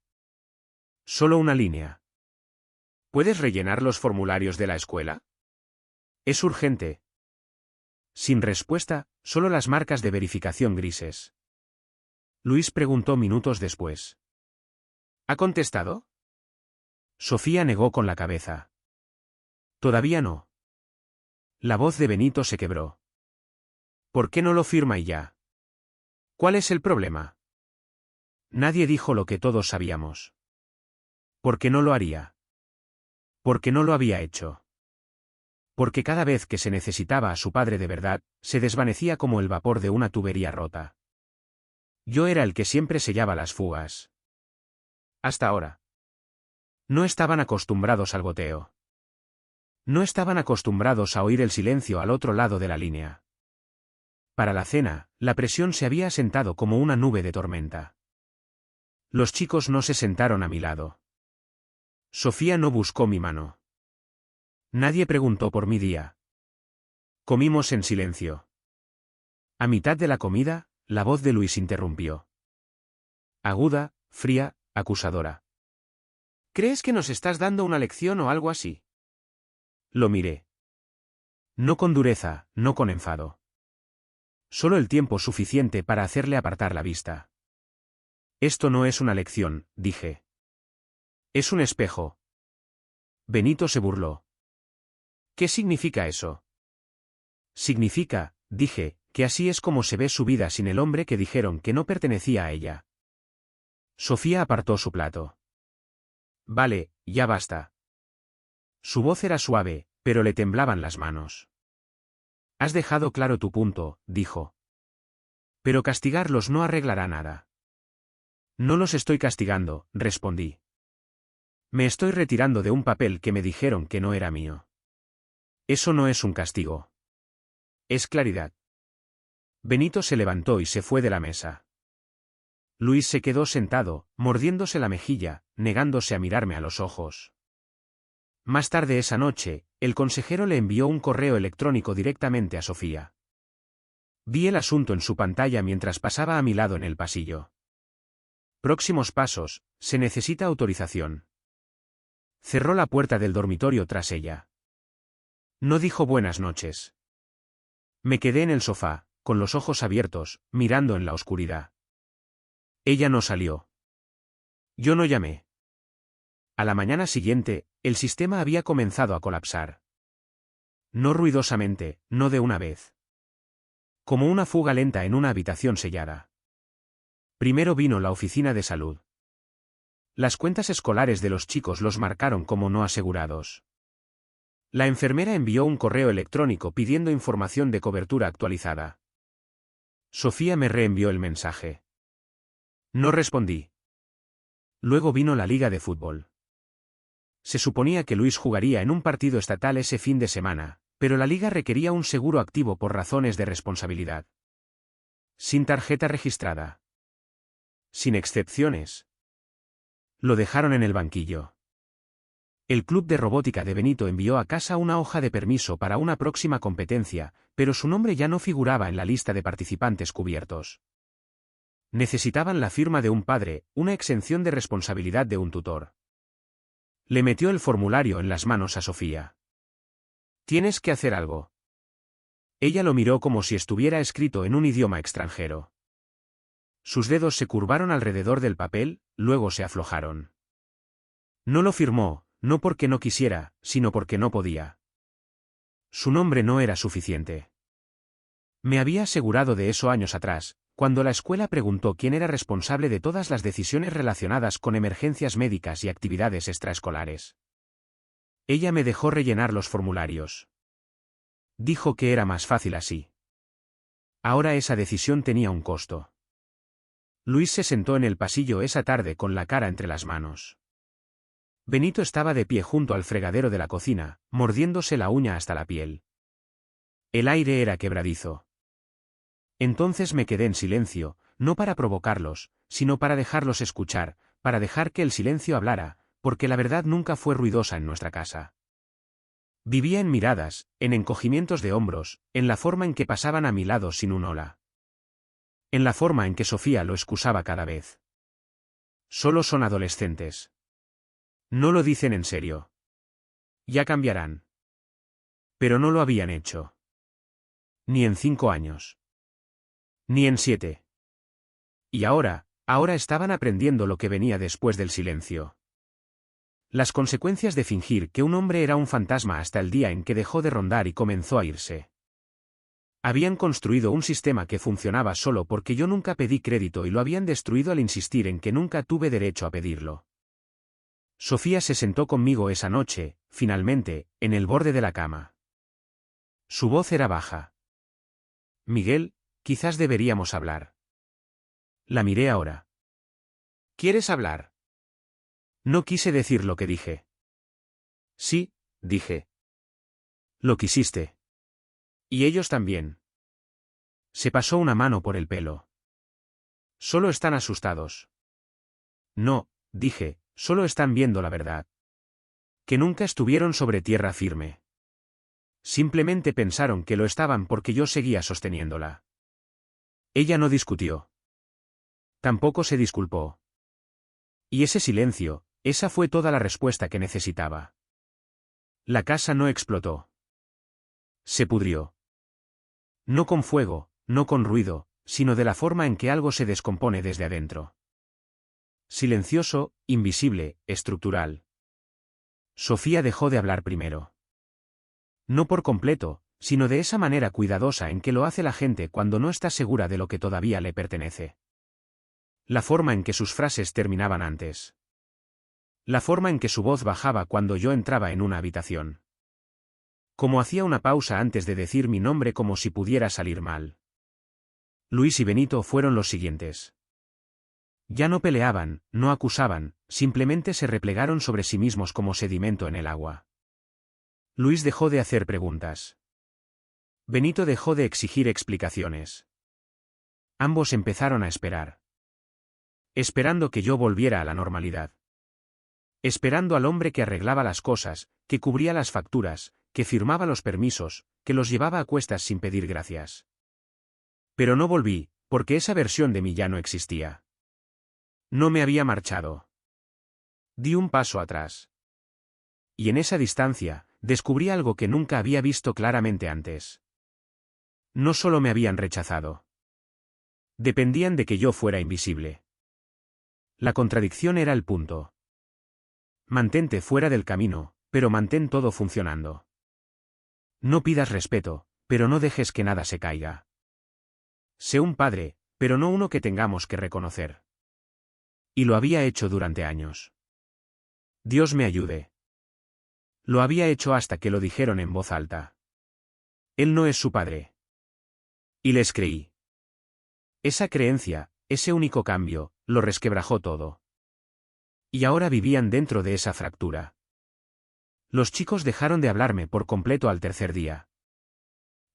Solo una línea. ¿Puedes rellenar los formularios de la escuela? Es urgente. Sin respuesta, solo las marcas de verificación grises. Luis preguntó minutos después. ¿Ha contestado? Sofía negó con la cabeza. Todavía no. La voz de Benito se quebró. ¿Por qué no lo firma y ya? ¿Cuál es el problema? Nadie dijo lo que todos sabíamos. ¿Por qué no lo haría? ¿Por qué no lo había hecho? Porque cada vez que se necesitaba a su padre de verdad, se desvanecía como el vapor de una tubería rota. Yo era el que siempre sellaba las fugas. Hasta ahora. No estaban acostumbrados al goteo. No estaban acostumbrados a oír el silencio al otro lado de la línea. Para la cena, la presión se había asentado como una nube de tormenta. Los chicos no se sentaron a mi lado. Sofía no buscó mi mano. Nadie preguntó por mi día. Comimos en silencio. A mitad de la comida, la voz de Luis interrumpió. Aguda, fría, acusadora. ¿Crees que nos estás dando una lección o algo así? Lo miré. No con dureza, no con enfado. Solo el tiempo suficiente para hacerle apartar la vista. Esto no es una lección, dije. Es un espejo. Benito se burló. ¿Qué significa eso? Significa, dije, que así es como se ve su vida sin el hombre que dijeron que no pertenecía a ella. Sofía apartó su plato. Vale, ya basta. Su voz era suave, pero le temblaban las manos. Has dejado claro tu punto, dijo. Pero castigarlos no arreglará nada. No los estoy castigando, respondí. Me estoy retirando de un papel que me dijeron que no era mío. Eso no es un castigo. Es claridad. Benito se levantó y se fue de la mesa. Luis se quedó sentado, mordiéndose la mejilla, negándose a mirarme a los ojos. Más tarde esa noche, el consejero le envió un correo electrónico directamente a Sofía. Vi el asunto en su pantalla mientras pasaba a mi lado en el pasillo. Próximos pasos, se necesita autorización. Cerró la puerta del dormitorio tras ella. No dijo buenas noches. Me quedé en el sofá, con los ojos abiertos, mirando en la oscuridad. Ella no salió. Yo no llamé. A la mañana siguiente, el sistema había comenzado a colapsar. No ruidosamente, no de una vez. Como una fuga lenta en una habitación sellada. Primero vino la oficina de salud. Las cuentas escolares de los chicos los marcaron como no asegurados. La enfermera envió un correo electrónico pidiendo información de cobertura actualizada. Sofía me reenvió el mensaje. No respondí. Luego vino la liga de fútbol. Se suponía que Luis jugaría en un partido estatal ese fin de semana, pero la liga requería un seguro activo por razones de responsabilidad. Sin tarjeta registrada. Sin excepciones. Lo dejaron en el banquillo. El club de robótica de Benito envió a casa una hoja de permiso para una próxima competencia, pero su nombre ya no figuraba en la lista de participantes cubiertos. Necesitaban la firma de un padre, una exención de responsabilidad de un tutor. Le metió el formulario en las manos a Sofía. Tienes que hacer algo. Ella lo miró como si estuviera escrito en un idioma extranjero. Sus dedos se curvaron alrededor del papel, luego se aflojaron. No lo firmó, no porque no quisiera, sino porque no podía. Su nombre no era suficiente. Me había asegurado de eso años atrás, cuando la escuela preguntó quién era responsable de todas las decisiones relacionadas con emergencias médicas y actividades extraescolares. Ella me dejó rellenar los formularios. Dijo que era más fácil así. Ahora esa decisión tenía un costo. Luis se sentó en el pasillo esa tarde con la cara entre las manos. Benito estaba de pie junto al fregadero de la cocina, mordiéndose la uña hasta la piel. El aire era quebradizo. Entonces me quedé en silencio, no para provocarlos, sino para dejarlos escuchar, para dejar que el silencio hablara, porque la verdad nunca fue ruidosa en nuestra casa. Vivía en miradas, en encogimientos de hombros, en la forma en que pasaban a mi lado sin un hola. En la forma en que Sofía lo excusaba cada vez. Solo son adolescentes. No lo dicen en serio. Ya cambiarán. Pero no lo habían hecho. Ni en 5 años. Ni en 7. Y ahora estaban aprendiendo lo que venía después del silencio. Las consecuencias de fingir que un hombre era un fantasma hasta el día en que dejó de rondar y comenzó a irse. Habían construido un sistema que funcionaba solo porque yo nunca pedí crédito y lo habían destruido al insistir en que nunca tuve derecho a pedirlo. Sofía se sentó conmigo esa noche, finalmente, en el borde de la cama. Su voz era baja. Miguel, quizás deberíamos hablar. La miré ahora. ¿Quieres hablar? No quise decir lo que dije. Sí, dije. Lo quisiste. Y ellos también. Se pasó una mano por el pelo. Solo están asustados. No, dije, solo están viendo la verdad. Que nunca estuvieron sobre tierra firme. Simplemente pensaron que lo estaban porque yo seguía sosteniéndola. Ella no discutió. Tampoco se disculpó. Y ese silencio, esa fue toda la respuesta que necesitaba. La casa no explotó. Se pudrió. No con fuego, no con ruido, sino de la forma en que algo se descompone desde adentro. Silencioso, invisible, estructural. Sofía dejó de hablar primero. No por completo, sino de esa manera cuidadosa en que lo hace la gente cuando no está segura de lo que todavía le pertenece. La forma en que sus frases terminaban antes. La forma en que su voz bajaba cuando yo entraba en una habitación. Como hacía una pausa antes de decir mi nombre como si pudiera salir mal. Luis y Benito fueron los siguientes. Ya no peleaban, no acusaban, simplemente se replegaron sobre sí mismos como sedimento en el agua. Luis dejó de hacer preguntas. Benito dejó de exigir explicaciones. Ambos empezaron a esperar. Esperando que yo volviera a la normalidad. Esperando al hombre que arreglaba las cosas, que cubría las facturas, que firmaba los permisos, que los llevaba a cuestas sin pedir gracias. Pero no volví, porque esa versión de mí ya no existía. No me había marchado. Di un paso atrás. Y en esa distancia, descubrí algo que nunca había visto claramente antes. No solo me habían rechazado. Dependían de que yo fuera invisible. La contradicción era el punto. Mantente fuera del camino, pero mantén todo funcionando. No pidas respeto, pero no dejes que nada se caiga. Sé un padre, pero no uno que tengamos que reconocer. Y lo había hecho durante años. Dios me ayude. Lo había hecho hasta que lo dijeron en voz alta. Él no es su padre. Y les creí. Esa creencia, ese único cambio, lo resquebrajó todo. Y ahora vivían dentro de esa fractura. Los chicos dejaron de hablarme por completo al tercer día.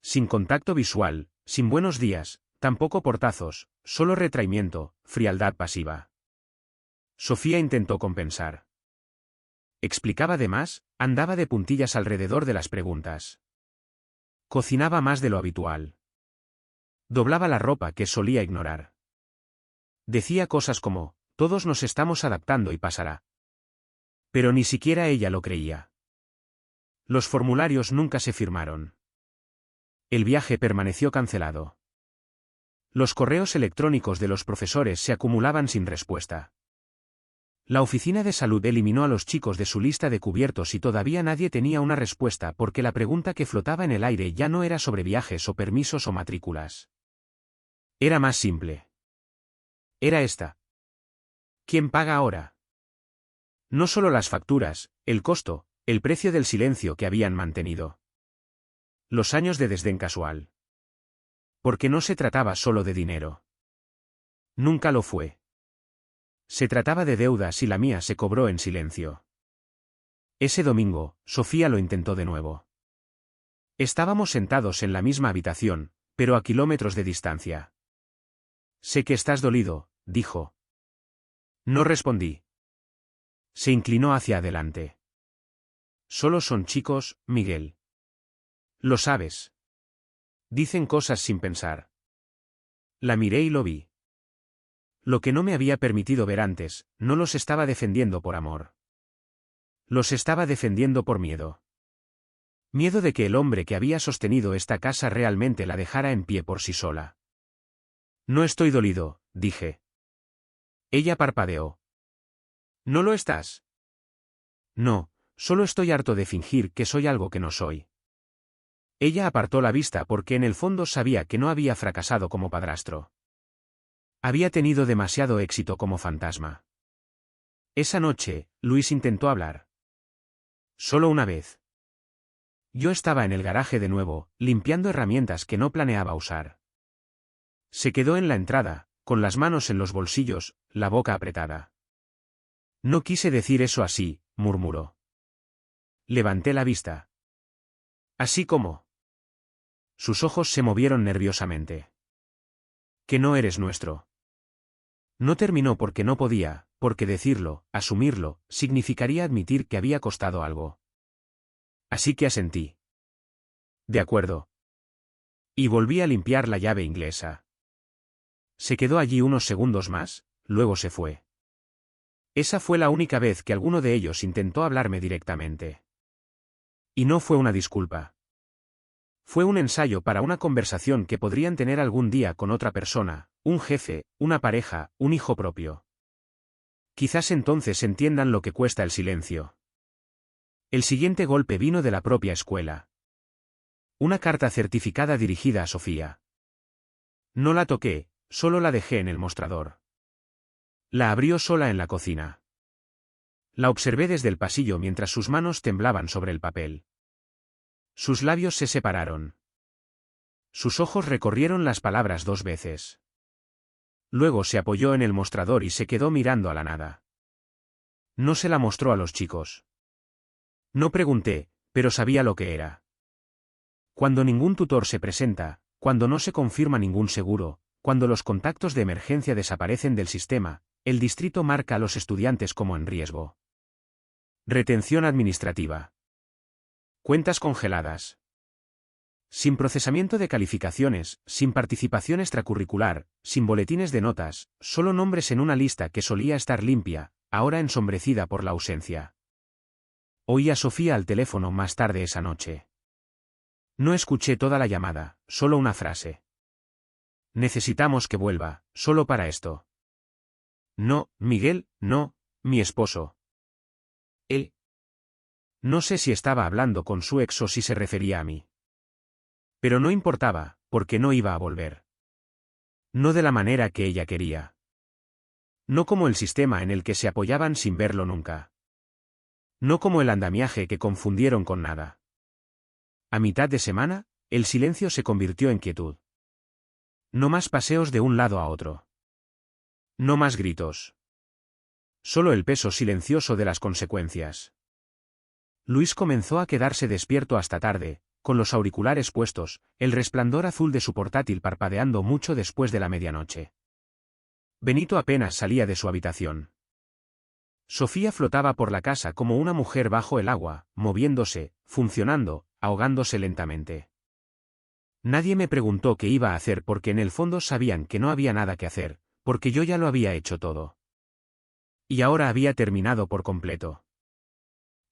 Sin contacto visual, sin buenos días, tampoco portazos, solo retraimiento, frialdad pasiva. Sofía intentó compensar. Explicaba de más, andaba de puntillas alrededor de las preguntas. Cocinaba más de lo habitual. Doblaba la ropa que solía ignorar. Decía cosas como, todos nos estamos adaptando y pasará. Pero ni siquiera ella lo creía. Los formularios nunca se firmaron. El viaje permaneció cancelado. Los correos electrónicos de los profesores se acumulaban sin respuesta. La oficina de salud eliminó a los chicos de su lista de cubiertos y todavía nadie tenía una respuesta porque la pregunta que flotaba en el aire ya no era sobre viajes o permisos o matrículas. Era más simple. Era esta. ¿Quién paga ahora? No solo las facturas, el costo, el precio del silencio que habían mantenido. Los años de desdén casual. Porque no se trataba solo de dinero. Nunca lo fue. Se trataba de deudas y la mía se cobró en silencio. Ese domingo, Sofía lo intentó de nuevo. Estábamos sentados en la misma habitación, pero a kilómetros de distancia. Sé que estás dolido, dijo. No respondí. Se inclinó hacia adelante. Solo son chicos, Miguel. Lo sabes. Dicen cosas sin pensar. La miré y lo vi. Lo que no me había permitido ver antes, no los estaba defendiendo por amor. Los estaba defendiendo por miedo. Miedo de que el hombre que había sostenido esta casa realmente la dejara en pie por sí sola. No estoy dolido, dije. Ella parpadeó. ¿No lo estás? No, solo estoy harto de fingir que soy algo que no soy. Ella apartó la vista porque en el fondo sabía que no había fracasado como padrastro. Había tenido demasiado éxito como fantasma. Esa noche, Luis intentó hablar. Solo una vez. Yo estaba en el garaje de nuevo, limpiando herramientas que no planeaba usar. Se quedó en la entrada, con las manos en los bolsillos, la boca apretada. No quise decir eso así, murmuró. Levanté la vista. Así como. Sus ojos se movieron nerviosamente. Que no eres nuestro. No terminó porque no podía, porque decirlo, asumirlo, significaría admitir que había costado algo. Así que asentí. De acuerdo. Y volví a limpiar la llave inglesa. Se quedó allí unos segundos más, luego se fue. Esa fue la única vez que alguno de ellos intentó hablarme directamente. Y no fue una disculpa. Fue un ensayo para una conversación que podrían tener algún día con otra persona, un jefe, una pareja, un hijo propio. Quizás entonces entiendan lo que cuesta el silencio. El siguiente golpe vino de la propia escuela. Una carta certificada dirigida a Sofía. No la toqué, solo la dejé en el mostrador. La abrió sola en la cocina. La observé desde el pasillo mientras sus manos temblaban sobre el papel. Sus labios se separaron. Sus ojos recorrieron las palabras 2 veces. Luego se apoyó en el mostrador y se quedó mirando a la nada. No se la mostró a los chicos. No pregunté, pero sabía lo que era. Cuando ningún tutor se presenta, cuando no se confirma ningún seguro, cuando los contactos de emergencia desaparecen del sistema, el distrito marca a los estudiantes como en riesgo. Retención administrativa. Cuentas congeladas. Sin procesamiento de calificaciones, sin participación extracurricular, sin boletines de notas, solo nombres en una lista que solía estar limpia, ahora ensombrecida por la ausencia. Oí a Sofía al teléfono más tarde esa noche. No escuché toda la llamada, solo una frase. Necesitamos que vuelva, solo para esto. No, Miguel, no, mi esposo. Él. No sé si estaba hablando con su ex o si se refería a mí. Pero no importaba, porque no iba a volver. No de la manera que ella quería. No como el sistema en el que se apoyaban sin verlo nunca. No como el andamiaje que confundieron con nada. A mitad de semana, el silencio se convirtió en quietud. No más paseos de un lado a otro. No más gritos. Solo el peso silencioso de las consecuencias. Luis comenzó a quedarse despierto hasta tarde, con los auriculares puestos, el resplandor azul de su portátil parpadeando mucho después de la medianoche. Benito apenas salía de su habitación. Sofía flotaba por la casa como una mujer bajo el agua, moviéndose, funcionando, ahogándose lentamente. Nadie me preguntó qué iba a hacer porque en el fondo sabían que no había nada que hacer, porque yo ya lo había hecho todo. Y ahora había terminado por completo.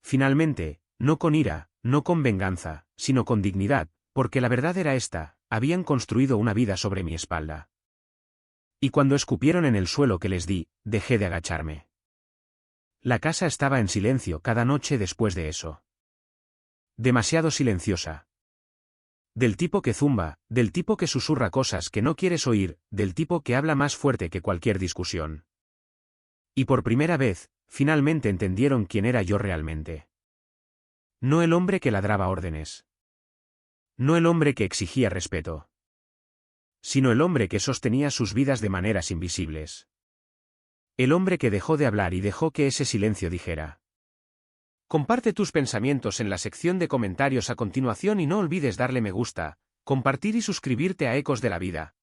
Finalmente, no con ira, no con venganza, sino con dignidad, porque la verdad era esta, habían construido una vida sobre mi espalda. Y cuando escupieron en el suelo que les di, dejé de agacharme. La casa estaba en silencio cada noche después de eso. Demasiado silenciosa. Del tipo que zumba, del tipo que susurra cosas que no quieres oír, del tipo que habla más fuerte que cualquier discusión. Y por primera vez, finalmente entendieron quién era yo realmente. No el hombre que ladraba órdenes. No el hombre que exigía respeto. Sino el hombre que sostenía sus vidas de maneras invisibles. El hombre que dejó de hablar y dejó que ese silencio dijera. Comparte tus pensamientos en la sección de comentarios a continuación y no olvides darle me gusta, compartir y suscribirte a Ecos de la Vida.